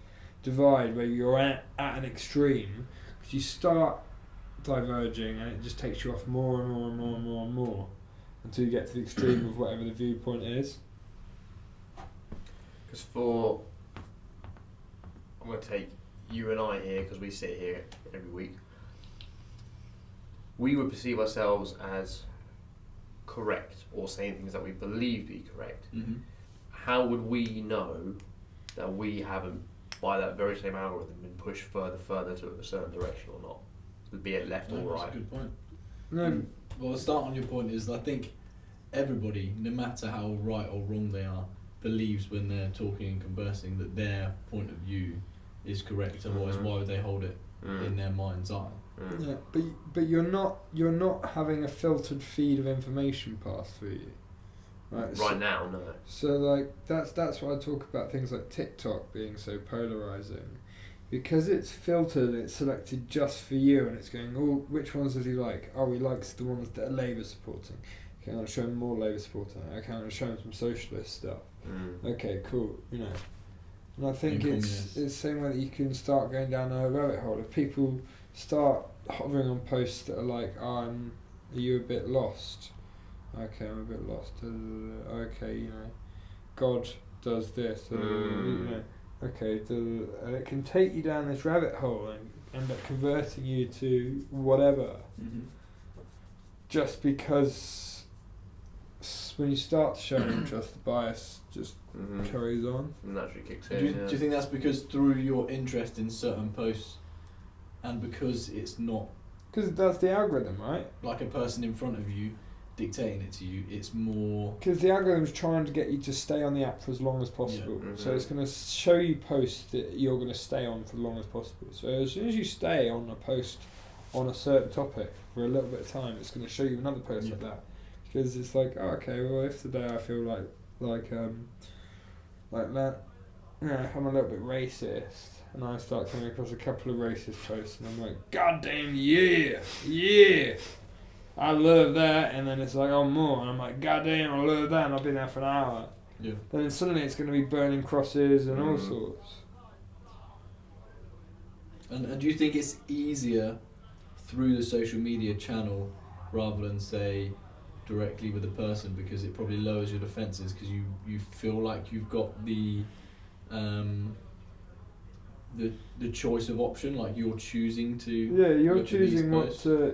divide where you're at an extreme, because you start diverging and it just takes you off more and more and more and more and more until you get to the extreme of whatever the viewpoint is. Because I'm going to take you and I here, because we sit here every week. We would perceive ourselves as correct or saying things that we believe to be correct. How would we know that we haven't, by that very same algorithm, been pushed further to a certain direction or not? Be it left or right? That's a good point. Well, the start on your point is, I think everybody, no matter how right or wrong they are, believes when they're talking and conversing that their point of view is correct. Otherwise, why would they hold it in their mind's eye? Yeah, but you're not having a filtered feed of information pass through you. Right now, no. So that's why I talk about things like TikTok being so polarizing. Because it's filtered, it's selected just for you, and it's going, oh, which ones does he like? Oh, he likes the ones that are Labour supporting. Okay, I'm going to show him more Labour supporting. Okay, I'm going to show him some socialist stuff. Okay, cool, And I think it's the same way that you can start going down a rabbit hole. If people start hovering on posts that are like, are you a bit lost? Okay, I'm a bit lost. Okay, God does this. Okay, and it can take you down this rabbit hole and end up converting you to whatever. Just because when you start to show interest, the bias just carries on. Naturally kicks in. Do you think that's because through your interest in certain posts, and because it's not... Because that's the algorithm, right? Like a person in front of you dictating it to you, it's more... Because the algorithm's trying to get you to stay on the app for as long as possible. So it's going to show you posts that you're going to stay on for as long as possible. So as soon as you stay on a post on a certain topic for a little bit of time, it's going to show you another post like that. Because it's like, oh, okay, well, if today I feel like that, I'm a little bit racist, and I start coming across a couple of racist posts, and I'm like, God damn, yeah, I love that, and then it's like, oh, more, and I'm like, God damn, I love that, and I've been there for an hour. Yeah. Then suddenly it's going to be burning crosses and all sorts. And do you think it's easier through the social media channel rather than, say, directly with a person, because it probably lowers your defences because you feel like you've got the choice of option, like you're choosing to... Yeah, you're choosing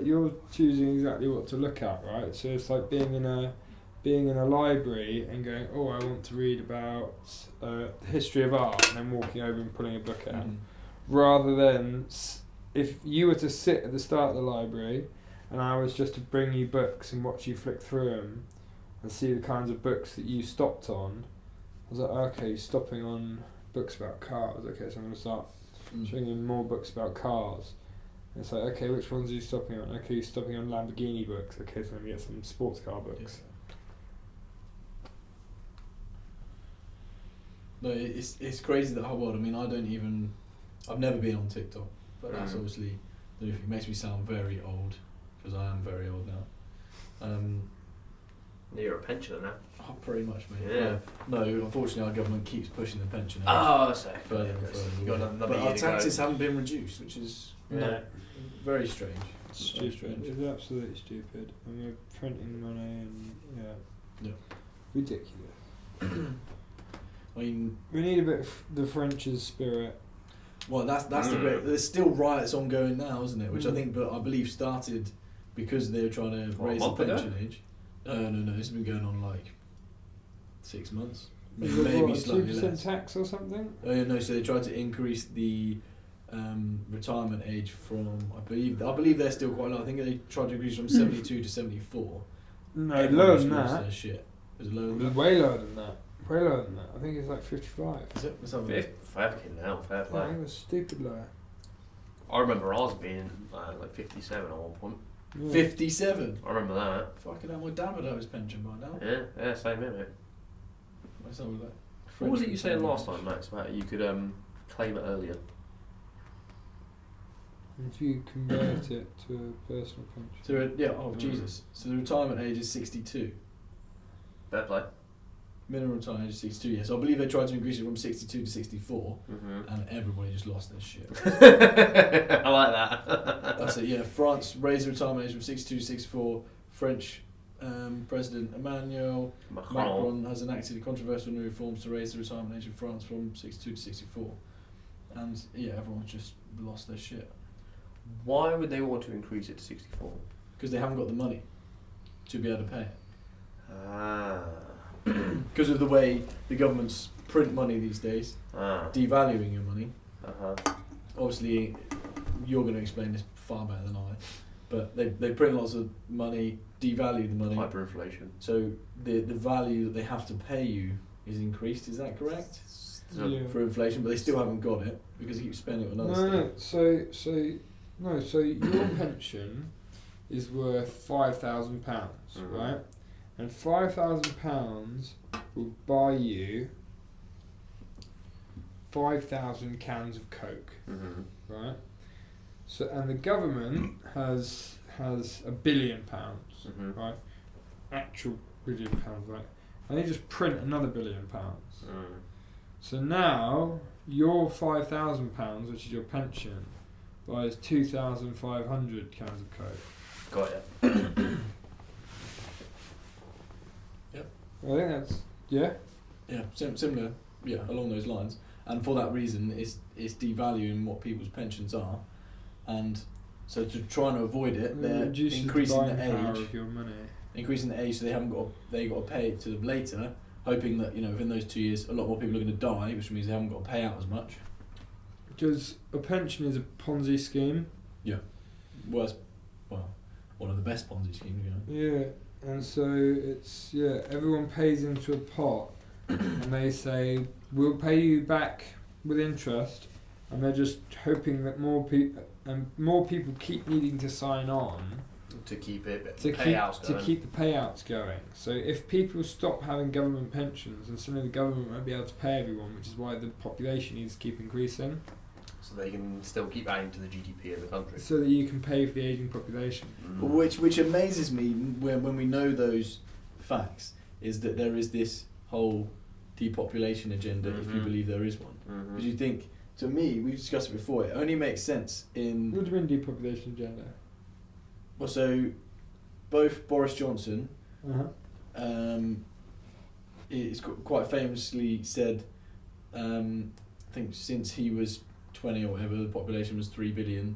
you're choosing exactly what to look at, right? So it's like being in a library and going, oh, I want to read about the history of art, and then walking over and pulling a book out. Rather than if you were to sit at the start of the library and I was just to bring you books and watch you flick through them and see the kinds of books that you stopped on, I was like, okay, you're stopping on books about cars. Okay, so I'm going to start showing you more books about cars. And it's like, okay, which ones are you stopping on? Okay, you're stopping on Lamborghini books. Okay, so I'm going to get some sports car books. No, it's crazy, that whole world. I mean, I've never been on TikTok, but that's obviously, it makes me sound very old, because I am very old now. You're a pensioner now. Oh, pretty much, mate. Yeah. No, unfortunately, our government keeps pushing the pension age So further and further. You got another But year our to taxes go. haven't been reduced, which is very strange. Very Stupid. It's absolutely stupid. And we're printing money and ridiculous. I mean, We need a bit of the French's spirit. well, that's the great. There's still riots ongoing now, isn't it? Which I believe started because they were trying to raise the pension age. No. This has been going on like 6 months, maybe slightly 2% less. tax or something? No, so they tried to increase the retirement age from I believe they're still quite low. I think they tried to increase from 72 to 74. No, Everyone lower just than lost that. their shit. Is it lower than It was that? way lower than that. Way lower than that. I think it's like 55. Is it? Let's have a look. Fucking hell, fair I play. think it was stupid low. I remember ours being like 57 at one point. Yeah. 57. I remember that. Fucking hell, my dad would have his pension by now. Yeah, same here, mate. Let's have a look. What was it you saying last time, Max, about you could claim it earlier? If you convert it to a personal pension. Jesus. So the retirement age is 62. Fair play. Minimum retirement age is 62, yes. I believe they tried to increase it from 62 to 64, and everybody just lost their shit. I like that. That's it, yeah. France raised the retirement age from 62 to 64. French President Emmanuel Macron has enacted controversial new reforms to raise the retirement age in France from 62 to 64. And everyone's just lost their shit. Why would they want to increase it to 64? Because they haven't got the money to be able to pay it. Ah. Because of the way the governments print money these days, devaluing your money. Obviously, you're going to explain this far better than I, but they print lots of money, devalue the money. Hyperinflation. So the value that they have to pay you is increased, is that correct? For inflation, but they still haven't got it because they keep spending it on other stuff. So your pension is worth £5,000, right? And £5,000 will buy you 5,000 cans of Coke, right? So and the government has £1 billion, right? Actual £1 billion, right? And they just print another £1 billion. So now your £5,000, which is your pension, buys 2,500 cans of Coke. Got it. Yep. I think that's similar, along those lines. And for that reason, it's devaluing what people's pensions are, and so to try and avoid it, they're increasing the age. Of your money. Increasing the age, so they got to pay it to them later, hoping that within those 2 years, a lot more people are going to die, which means they haven't got to pay out as much. Because a pension is a Ponzi scheme. Yeah. One of the best Ponzi schemes, Yeah, and so it's everyone pays into a pot, and they say we'll pay you back with interest, and they're just hoping that more people keep needing to sign on to keep the payouts going. So if people stop having government pensions, then suddenly the government won't be able to pay everyone, which is why the population needs to keep increasing. So they can still keep adding to the GDP of the country. So that you can pay for the ageing population. Which amazes me when we know those facts, is that there is this whole depopulation agenda, if you believe there is one. Because you think, to me, we've discussed it before, it only makes sense in... What do you mean depopulation agenda? Well, so both Boris Johnson is quite famously said, I think since he was 20 or whatever, the population was 3 billion,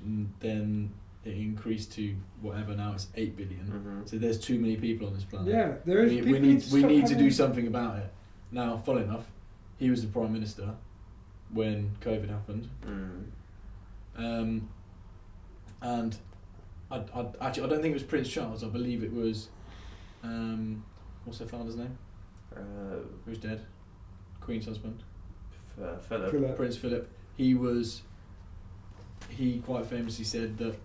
and then it increased to whatever, now it's 8 billion. So there's too many people on this planet. Yeah, there is. We need to do something about it. Now, funnily enough, he was the Prime Minister when COVID happened. And I don't think it was Prince Charles, I believe it was, what's their founder's name? Who's dead? Queen's husband? Philip. Prince Philip. He quite famously said that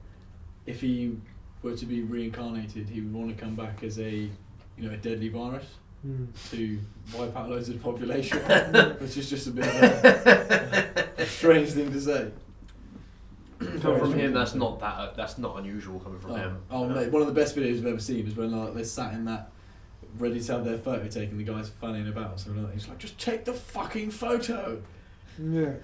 if he were to be reincarnated, he would want to come back as a deadly virus to wipe out loads of the population, which is just a bit of a strange thing to say. Coming from him, that's not unusual coming from him. Mate, one of the best videos I've ever seen is when they're sat in that ready to have their photo taken, the guy's fanning about, so he's like, just take the fucking photo. Yeah.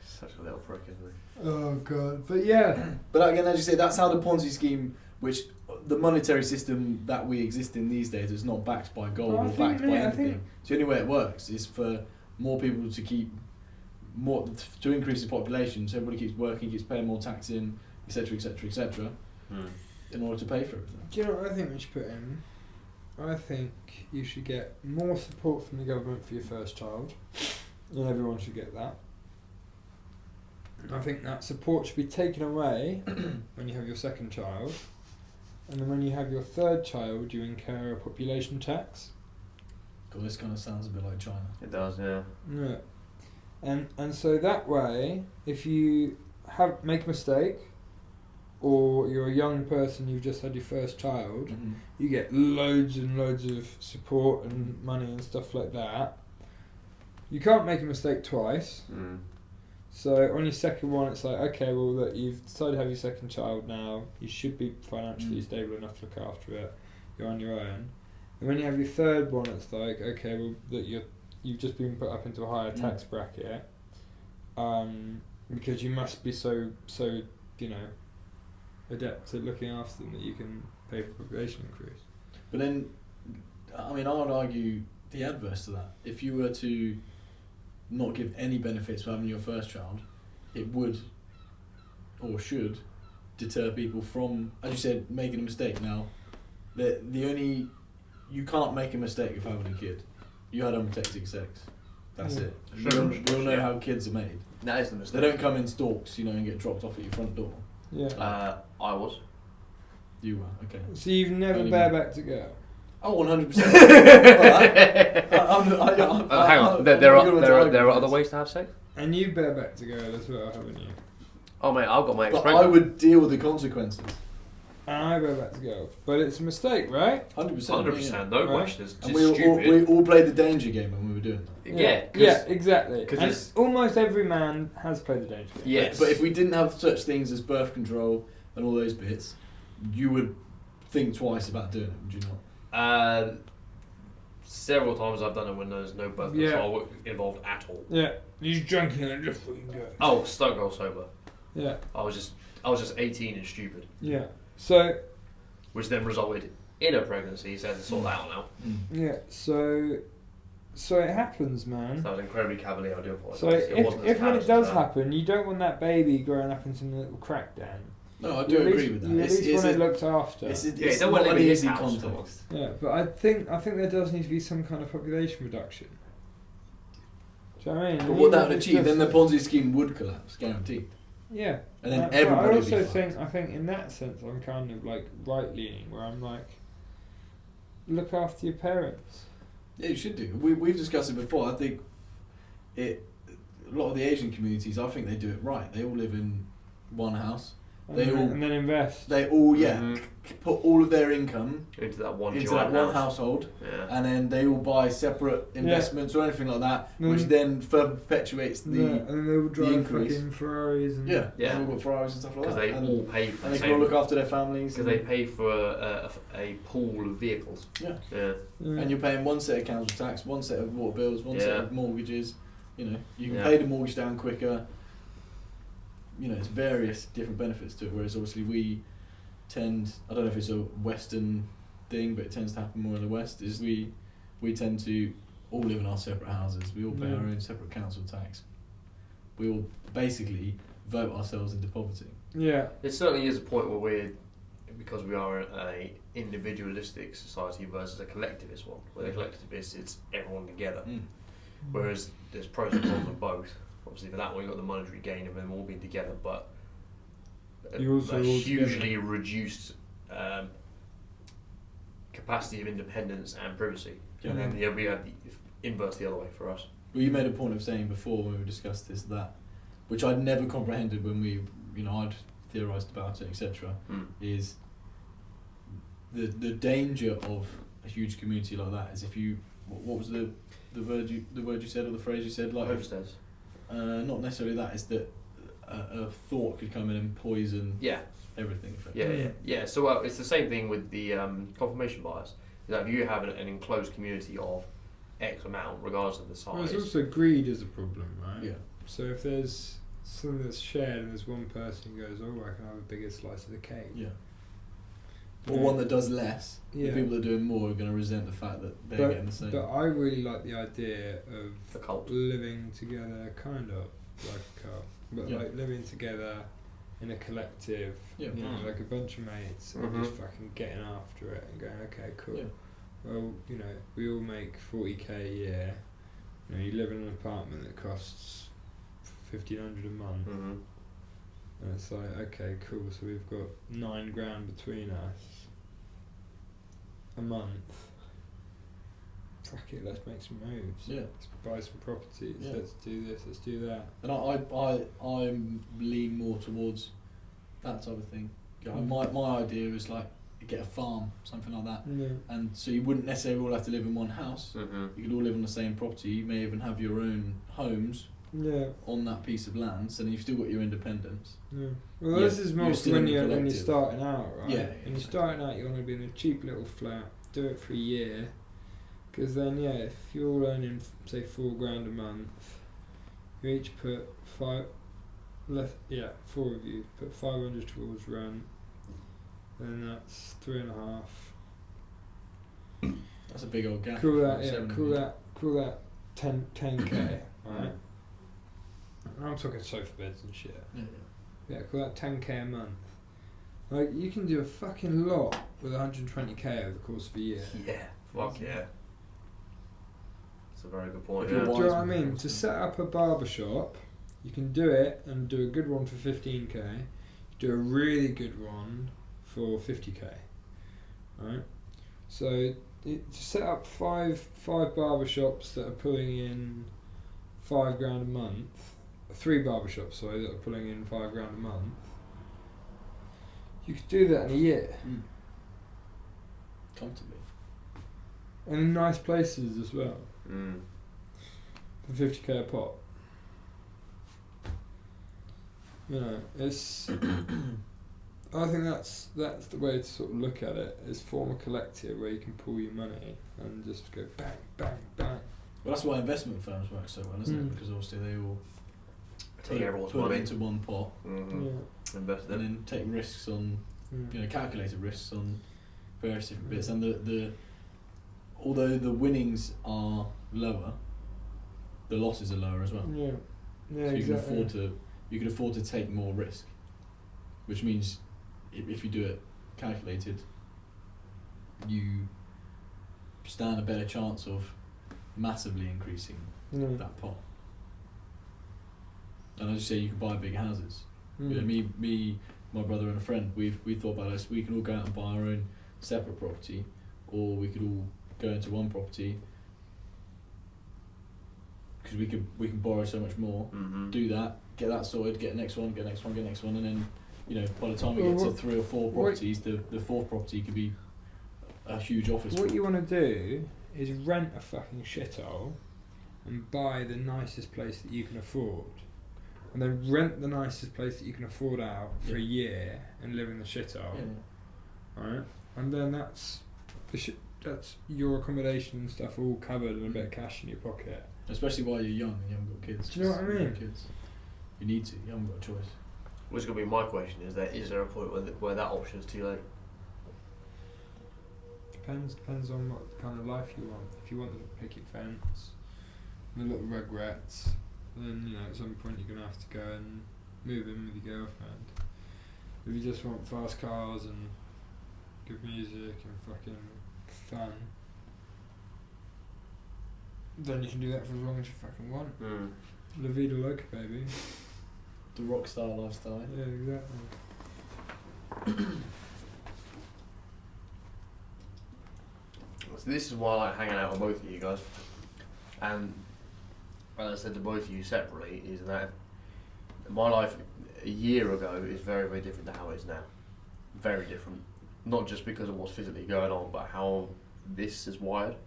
Such a little prick, isn't he? Oh god, but yeah. But again, as you say, that's how the Ponzi scheme, which the monetary system that we exist in these days is not backed by gold or backed by anything. So the only way it works is for more people to increase the population, so everybody keeps working, keeps paying more tax in, etc., etc., etc., in order to pay for everything. Do you know what I think we should put in? I think you should get more support from the government for your first child. And everyone should get that. I think that support should be taken away when you have your second child. And then when you have your third child, you incur a population tax. God, this kind of sounds a bit like China. It does, yeah. Yeah. And so that way, if you make a mistake, or you're a young person, you've just had your first child, you get loads and loads of support and money and stuff like that. You can't make a mistake twice. So on your second one, it's like, okay, well, that you've decided to have your second child now, you should be financially stable enough to look after it. You're on your own. And when you have your third one, it's like, okay, well, that you've just been put up into a higher tax bracket, because you must be so adept at looking after them that you can pay for population increase. But then, I mean, I would argue the adverse to that. If you were to not give any benefits for having your first child, it would, or should, deter people from, as you said, making a mistake. Now, you can't make a mistake of having a kid. You had unprotected sex. That's it. We all know how kids are made. That is the mistake. They don't come in stalks, and get dropped off at your front door. Yeah. I was. You were, okay. So you've never barebacked a girl? Oh, 100%. Hang on, there are other ways to have sex? And you've barebacked a girl as well, haven't you? Oh mate, I've got my ex But pregnant. I would deal with the consequences. And I barebacked a girl. But it's a mistake, right? 100%. 100%, no questions. And we all played the danger game when we were doing that. Yeah, exactly. Cause and almost every man has played the danger game. Yes. But if we didn't have such things as birth control and all those bits, you would think twice about doing it, would you not? Several times I've done it when there's no birth control involved at all. Yeah, he's drinking and just fucking go. Oh, stone cold sober. Yeah. I was just 18 and stupid. Yeah. So. Which then resulted in a pregnancy, so I had to sort that out now. Yeah. So it happens, man. That was incredibly cavalier. I do apologise. So if when it does happen, you don't want that baby growing up into a little crack den. No, I do agree with that. You at least want it looked after. It's not an easy context. Yeah, but I think there does need to be some kind of population reduction. Do you know what I mean? But what that would achieve, then the Ponzi scheme would collapse, guaranteed. Yeah. And then everybody would be fucked. I think in that sense I'm kind of like right leaning, where I'm like, look after your parents. Yeah, you should do. We've discussed it before. I think a lot of the Asian communities, I think they do it right. They all live in one house. And then invest. They all put all of their income into that one household, and then they all buy separate investments or anything like that, which then further perpetuates the and then they will drive increase. fucking Ferraris and they all got Ferraris and stuff like that. Because they all pay for and they can all look after their families. Because they pay for a pool of vehicles. Yeah. And you're paying one set of council tax, one set of water bills, one set of mortgages. You can pay the mortgage down quicker. It's various different benefits to it, whereas obviously we tend, I don't know if it's a Western thing, but it tends to happen more in the West, is we tend to all live in our separate houses, we all pay our own separate council tax, we all basically vote ourselves into poverty. Yeah. It certainly is a point where because we are a individualistic society versus a collectivist one, where the collectivist, it's everyone together, whereas there's pros and cons of both. Obviously, for that one, you've got the monetary gain of them all being together, but a hugely reduced capacity of independence and privacy. And then we have the inverse the other way for us. Well, you made a point of saying before when we discussed this, that, which I'd never comprehended when I'd theorised about it, etc., is the danger of a huge community like that is if you, what was the word you said, or the phrase you said, like homesteads. Not necessarily that, is that a thought could come in and poison everything. Yeah. So it's the same thing with the confirmation bias. That if you have an enclosed community of X amount, regardless of the size. Well, it's also greed is a problem, right? Yeah. So if there's something that's shared and there's one person who goes, oh, I can have a bigger slice of the cake. Yeah. Or one that does less. Yeah. The people that are doing more are going to resent the fact that they're getting the same. But I really like the idea of a cult. living together, kind of like a cult, but like living together in a collective, you know, like a bunch of mates, and just fucking getting after it and going, okay, cool. Yeah. Well, you know, we all make 40k a year. You know, you live in an apartment that costs $1,500 a month. And it's like, okay, cool, so we've got $9,000 between us a month. Fuck it, let's make some moves. Yeah. Let's buy some properties. Yeah. Let's do this, let's do that. And I lean more towards that type of thing. My idea is like get a farm, something like that. Yeah. And so you wouldn't necessarily all have to live in one house. You could all live on the same property. You may even have your own homes. Yeah. On that piece of land, so then you've still got your independence. Yeah. Well, this is more when you're starting out, right? Yeah. When you're starting out, you want to be in a cheap little flat, do it for a year, because then if you're all earning say $4,000 a month, you each put four of you put 500 towards rent, then that's 3.5. That's a big old gap. Call that 10k, right? I'm talking sofa beds and shit. Yeah, call that 10k a month. Like, you can do a fucking lot with 120k over the course of a year. Yeah, fuck yeah. That's a very good point. Do you know what I mean? To set up a barbershop, you can do it and do a good one for 15k, do a really good one for 50k, right? So, to set up five barbershops that are pulling in $5,000 a month, 3 barbershops, that are pulling in $5,000 a month. You could do that in a year. Comfortably. And in nice places as well. For 50k a pop. You know, it's. I think that's the way to sort of look at it. Is form a collective where you can pool your money and just go bang, bang, bang. Well, that's why investment firms work so well, isn't it? Because obviously they all take everyone's put money it into one pot, invest it, and then take risks on, calculated risks on various different bits. And although the winnings are lower, the losses are lower as well. Yeah, so you can afford to take more risk, which means if you do it calculated, you stand a better chance of massively increasing that pot. And as you say, you can buy big houses. You know, me, my brother and a friend, we thought about this. We can all go out and buy our own separate property, or we could all go into one property, because we can borrow so much more. Do that, get that sorted, get the next one, and then by the time we get to 3 or 4 properties, the 4th property could be a huge office. What you want to do is rent a fucking shithole and buy the nicest place that you can afford, and then rent the nicest place that you can afford out for a year and live in the shithole, right? And then that's your accommodation and stuff all covered and a bit of cash in your pocket. Especially while you're young and you haven't got kids. Do you know what I mean? Kids. You need to. You haven't got a choice. Which is going to be my question: is there a point where that option is too late? Depends on what kind of life you want. If you want the picket fence, the little regrets, then at some point you're gonna have to go and move in with your girlfriend. If you just want fast cars and good music and fucking fun, then you can do that for as long as you fucking want. La vida loca, baby. The rockstar lifestyle. Yeah, exactly. So this is why I like hanging out with both of you guys. And as I said to both of you separately, is that my life a year ago is very, very different to how it is now. Very different. Not just because of what's physically going on, but how this is wired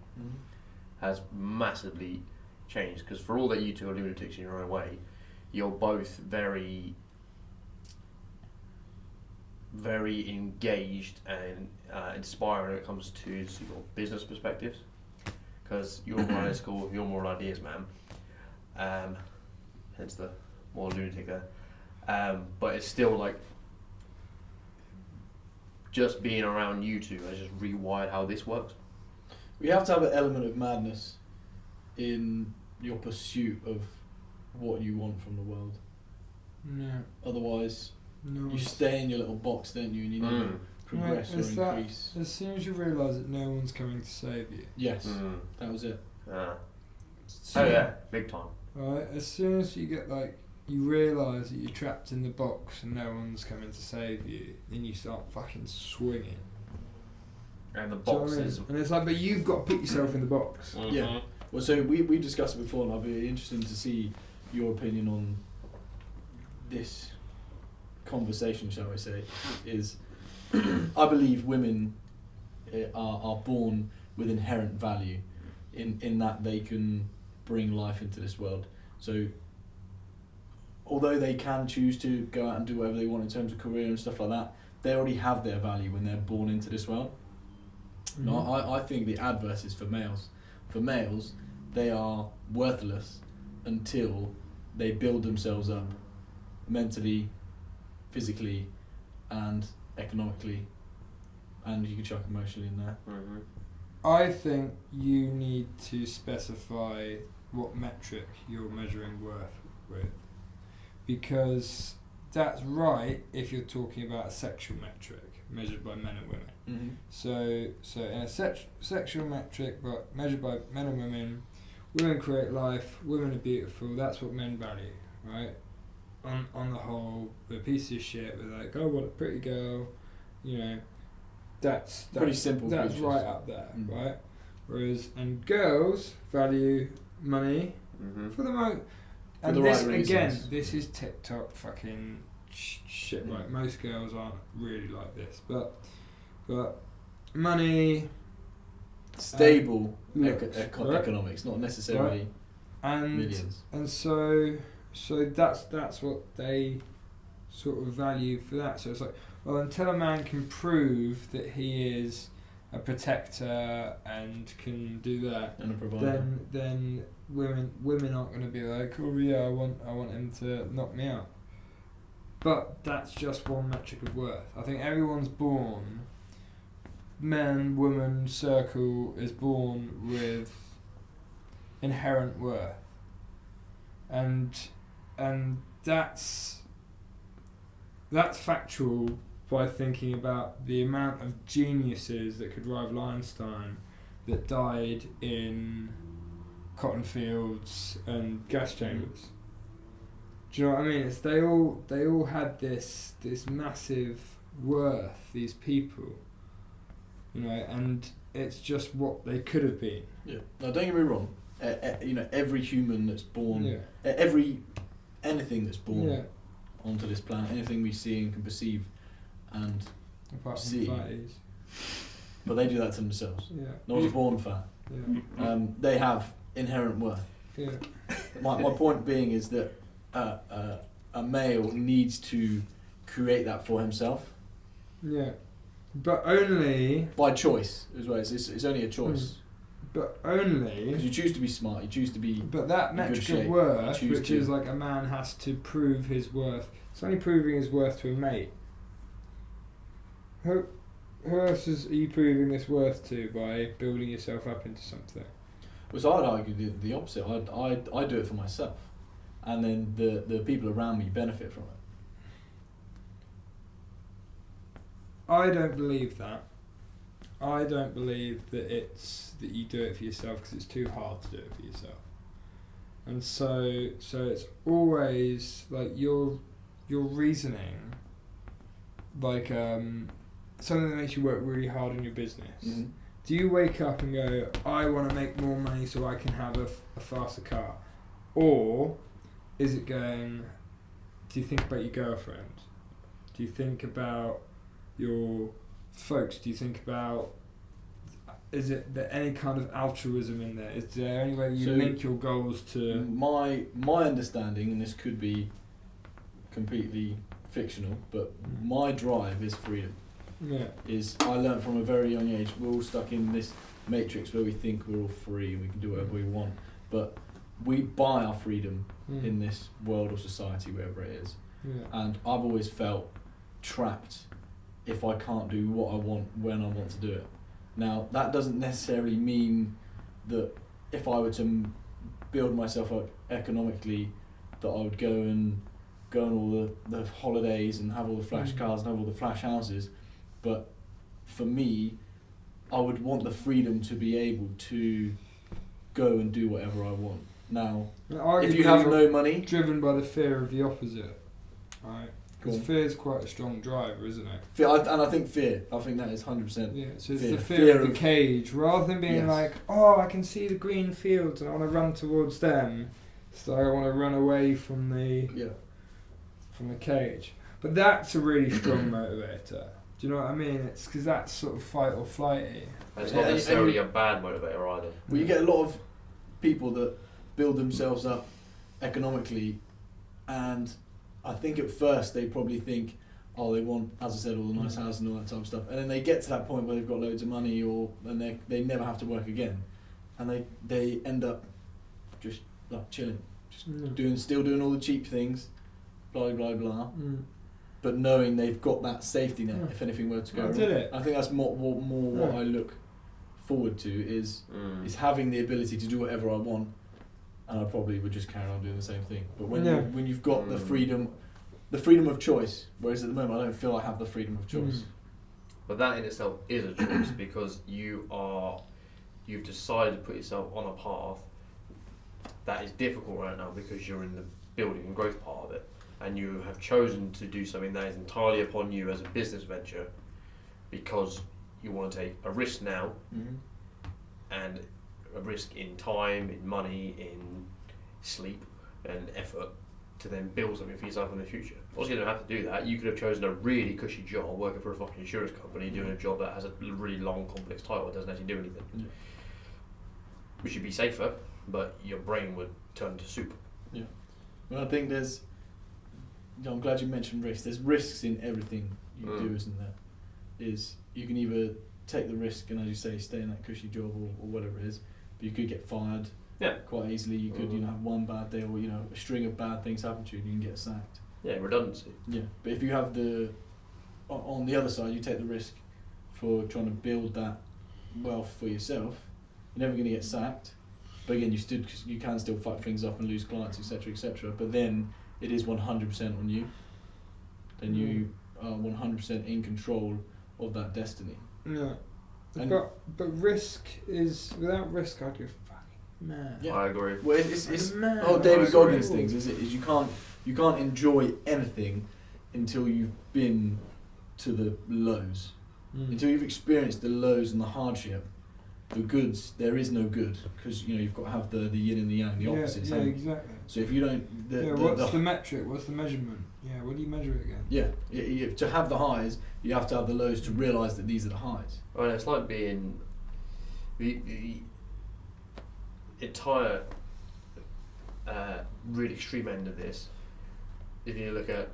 has massively changed. Because for all that you two are lunatics in your own way, you're both very very engaged and inspiring when it comes to your business perspectives, because you're running a school with your moral ideas, man. Hence the more lunatic there. But it's still like just being around you two has just rewired how this works. We have to have an element of madness in your pursuit of what you want from the world. Yeah. Otherwise, No. you stay in your little box, don't you? And you never progress or increase. As soon as you realise that no one's coming to save you. Yes, that was it. Oh yeah, big time. Right. As soon as you get you realise that you're trapped in the box and no one's coming to save you, then you start fucking swinging. And the box is... And it's like, but you've got to put yourself in the box. Mm-hmm. Yeah. Well, so we discussed it before, and I'd be interested to see your opinion on this conversation, shall I say, is I believe women are born with inherent value in that they can bring life into this world. So although they can choose to go out and do whatever they want in terms of career and stuff like that, they already have their value when they're born into this world. Mm-hmm. No, I think the adverse is for males. For males, they are worthless until they build themselves up mentally, physically, and economically, and you can chuck emotionally in there. Mm-hmm. I think you need to specify what metric you're measuring worth with, because that's right if you're talking about a sexual metric measured by men and women. Mm-hmm. So in a sexual metric, but measured by men and women create life, women are beautiful, that's what men value, right? On the whole, we're pieces of shit, we're like, oh, what a pretty girl, you know, that's pretty simple. That's features. right up there, right? Whereas, and girls value money for the most, and the this right again, reasons. this is TikTok fucking shit, right? Most girls aren't really like this, but money, stable looks, right? economics, not necessarily millions. And so that's what they sort of value for that. So it's like, well, until a man can prove that he is a protector and can do that, And a provider. then women aren't going to be like, oh yeah, I want him to knock me out. But that's just one metric of worth. I think everyone's born, man, woman, circle is born with inherent worth, and that's factual by thinking about the amount of geniuses that could rival Einstein that died in cotton fields and gas chambers. Do you know what I mean? It's they all had this massive worth, these people, you know, and it's just what they could have been. Yeah. Now, don't get me wrong. You know, every human that's born, Yeah. anything that's born onto this planet, anything we see and can perceive, and Apart from see. fatties. But they do that to themselves. Yeah. No one's born fat. Yeah. They have inherent worth. Yeah. My point being is that a male needs to create that for himself. Yeah. But only. By choice as well. It's only a choice. But only. Because you choose to be smart. You choose to be. But that metric of worth, which is like a man has to prove his worth. It's only proving his worth to a mate. Who else are you proving this worth to by building yourself up into something? Well, so I'd argue the opposite. I do it for myself, and then the people around me benefit from it. I don't believe that. I don't believe that that you do it for yourself because it's too hard to do it for yourself. And so it's always like your reasoning, like something that makes you work really hard in your business. Mm-hmm. Do you wake up and go, I want to make more money so I can have a faster car? Or is it going, do you think about your girlfriend? Do you think about your folks? Do you think about, is it there any kind of altruism in there? Is there any way you link your goals to... My understanding, and this could be completely fictional, but my drive is freedom. Yeah. I learned from a very young age, we're all stuck in this matrix where we think we're all free and we can do whatever we want, but we buy our freedom in this world or society, wherever it is. Yeah. And I've always felt trapped if I can't do what I want when I want to do it. Now, that doesn't necessarily mean that if I were to build myself up economically, that I would go on all the holidays and have all the flash cars and have all the flash houses. But for me, I would want the freedom to be able to go and do whatever I want. Now, if you have no money... Driven by the fear of the opposite, right? Because fear is quite a strong driver, isn't it? I think that is 100%. Yeah, so it's the fear of the cage. Rather than being like, oh, I can see the green fields and I want to run towards them, so I want to run away from the cage. But that's a really strong motivator. Do you know what I mean? It's because that's sort of fight or flighty. And it's not necessarily a bad motivator either. Well, you get a lot of people that build themselves up economically, and I think at first they probably think, oh, they want, as I said, all the nice houses and all that type of stuff, and then they get to that point where they've got loads of money, and they never have to work again, and they end up just like chilling, still doing all the cheap things, blah blah blah, but knowing they've got that safety net if anything were to go wrong. I think that's more what I look forward to is having the ability to do whatever I want. And I probably would just carry on doing the same thing. But when you've got the freedom of choice, whereas at the moment I don't feel I have the freedom of choice. But that in itself is a choice because you've decided to put yourself on a path that is difficult right now because you're in the building and growth part of it, and you have chosen to do something that is entirely upon you as a business venture because you want to take a risk now and a risk in time, in money, in sleep and effort to then build something for yourself in the future. Also, you don't have to do that. You could have chosen a really cushy job working for a fucking insurance company doing a job that has a really long, complex title that doesn't actually do anything. Which would be safer, but your brain would turn to soup. Yeah. Well, I think I'm glad you mentioned risks. There's risks in everything you do, isn't there? You can either take the risk and, as you say, stay in that cushy job or whatever it is, but you could get fired quite easily. You could have one bad day or a string of bad things happen to you and you can get sacked. Yeah, redundancy. Yeah, but if you have on the other side, you take the risk for trying to build that wealth for yourself, you're never going to get sacked. But again, you can still fuck things up and lose clients, etc., etc. But then it is 100% on you. Then you are 100% in control of that destiny. Yeah. But risk is, without risk I'd go fucking mad. Yeah. I agree. Well, it's David Goggins things, is you can't enjoy anything until you've been to the lows. Until you've experienced the lows and the hardship. The goods, there is no good because you've got to have the yin and the yang, the opposites. Yeah, exactly. So if you don't, what's the metric? What's the measurement? Yeah, what do you measure it again? Yeah, to have the highs, you have to have the lows to realise that these are the highs. Well, it's like being the entire really extreme end of this. If you look at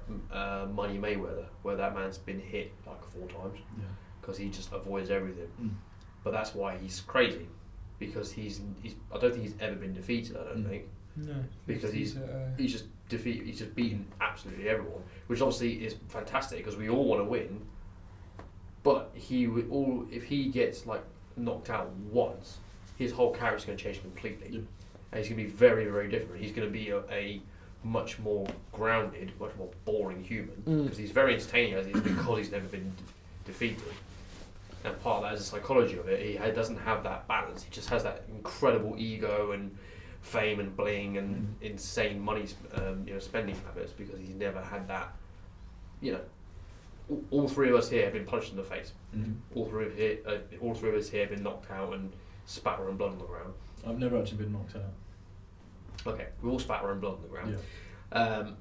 Money Mayweather, where that man's been hit like 4 times because he just avoids everything. But that's why he's crazy, because he's I don't think he's ever been defeated. I don't think. No. Because he's just defeated. He's just beaten absolutely everyone, which obviously is fantastic because we all want to win. But if he gets like knocked out once, his whole character's going to change completely, and he's going to be very, very different. He's going to be a much more grounded, much more boring human because he's very entertaining as he is because he's never been defeated. And part of that is the psychology of it. He doesn't have that balance. He just has that incredible ego and fame and bling and insane money, spending habits because he's never had that. All 3 of us here have been punched in the face. All three of us here have been knocked out and spatter and blood on the ground. I've never actually been knocked out. Okay, we all spatter and blood on the ground. Yeah.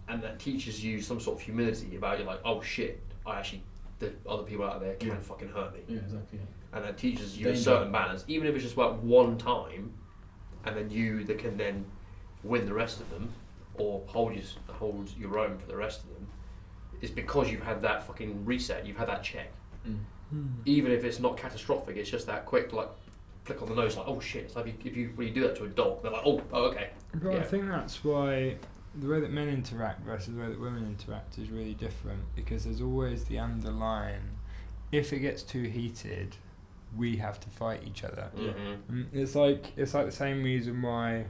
And that teaches you some sort of humility about you're like, oh shit, the other people out there can fucking hurt me. Yeah, exactly. Yeah. And that teaches you a certain balance, even if it's just about one time, and then you that can then win the rest of them, or hold your own for the rest of them. is because you've had that fucking reset, you've had that check. Mm. Even if it's not catastrophic, it's just that quick, like, flick on the nose, like, oh shit. It's like when you do that to a dog, they're like, oh okay. But I think that's why the way that men interact versus the way that women interact is really different, because there's always the underlying, if it gets too heated, we have to fight each other. Mm-hmm. It's like the same reason why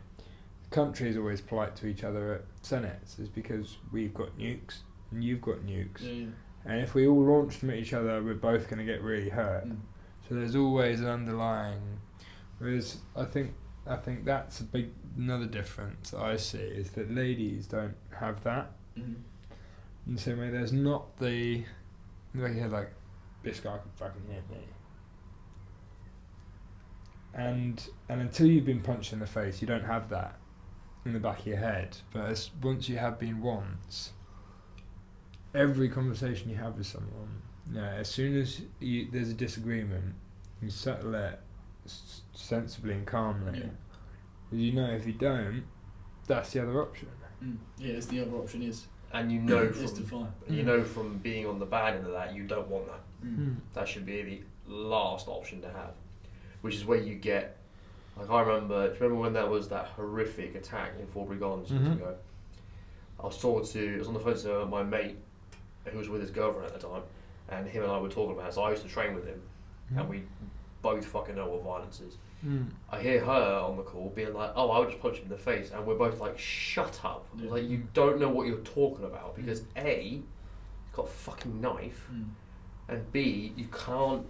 the country is always polite to each other at senates, is because we've got nukes and you've got nukes. Yeah. And if we all launch them at each other, we're both going to get really hurt. So there's always an underlying. Whereas I think that's another difference I see, is that ladies don't have that. In the same way, there's not the way you hear like, this guy could fucking hit me. And until you've been punched in the face, you don't have that in the back of your head. But once you have been once, every conversation you have with someone, as soon as there's a disagreement, you settle it sensibly and calmly. Yeah. Because you know if you don't, that's the other option. Yeah, it's the other option is. And you know from being on the bad end of that, you don't want that. That should be the last option to have. Which is where you get, like I remember when there was that horrific attack in Fort Brigham years ago. I was on the phone to my mate who was with his girlfriend at the time, and him and I were talking about it. So I used to train with him, and we both fucking know what violence is. I hear her on the call being like, oh, I would just punch him in the face, and we're both like, shut up. Like, you don't know what you're talking about, because A, he's got a fucking knife, and B, you can't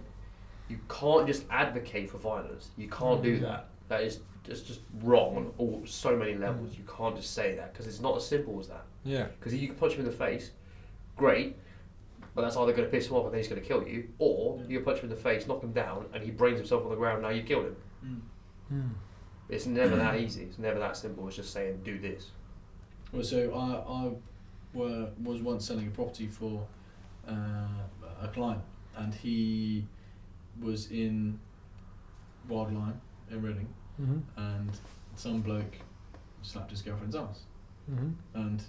just advocate for violence. You can't do that. That is just wrong on so many levels. You can't just say that, because it's not as simple as that. Yeah. Because you can punch him in the face, great, but that's either going to piss him off and then he's going to kill you, or you can punch him in the face, knock him down, and he brains himself on the ground, now you killed him. It's never that easy. It's never that simple. It's just saying, do this. Well, so I was once selling a property for a client, and he was in Wildline in Reading, and some bloke slapped his girlfriend's ass. And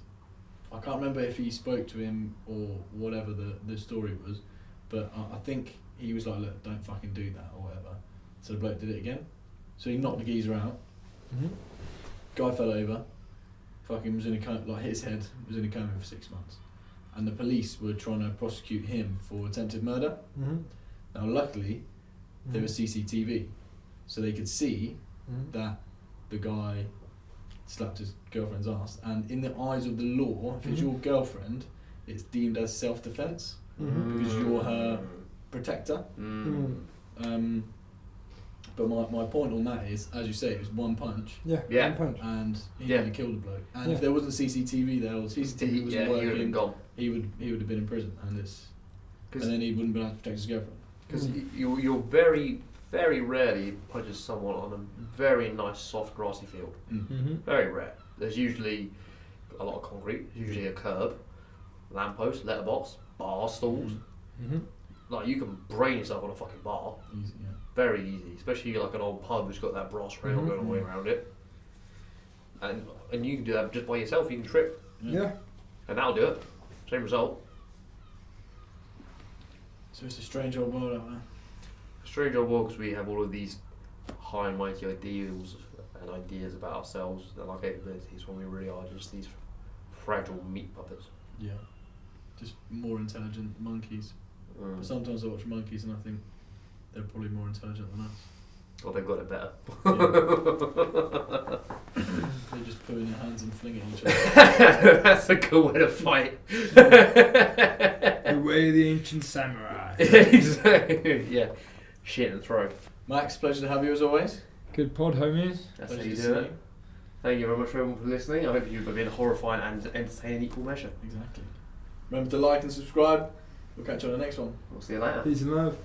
I can't remember if he spoke to him or whatever the story was, but I think he was like, look, don't fucking do that or whatever. So the bloke did it again. So he knocked the geezer out. Guy fell over. Fucking was in a coma, like his head was in a coma for 6 months. And the police were trying to prosecute him for attempted murder. Now luckily, there was CCTV. So they could see that the guy slapped his girlfriend's ass. And in the eyes of the law, if it's your girlfriend, it's deemed as self-defense because you're her protector. But my point on that is, as you say, it was one punch. Yeah. One punch. And he nearly killed the bloke. And if there wasn't CCTV there, or CCTV wasn't working, he would have been gone. He would have been in prison, and then he wouldn't be able to protect his girlfriend. Because you're very, very rarely punches someone on a very nice, soft, grassy field. Very rare. There's usually a lot of concrete. Usually a curb, lamppost, letterbox, bar stools. Like, you can brain yourself on a fucking bar. Easy, yeah. Very easy, especially like an old pub who's got that brass rail going all the way around it. And you can do that just by yourself. You can trip. Yeah. And that'll do it. Same result. So it's a strange old world out there. A strange old world, because we have all of these high and mighty ideals and ideas about ourselves and our capabilities, when we really are just these fragile meat puppets. Yeah. Just more intelligent monkeys. But sometimes I watch monkeys and I think they're probably more intelligent than us. Or they've got it better. They just put in their hands and fling at each other. That's a good way to fight. The way of the ancient samurai. Exactly. Yeah. Shit and throw. Max, pleasure to have you as always. Good pod, homies. That's how you do it. Thank you very much everyone for listening. I hope you've been horrifying and entertaining in equal measure. Exactly. Remember to like and subscribe. We'll catch you on the next one. We'll see you later. Peace and love.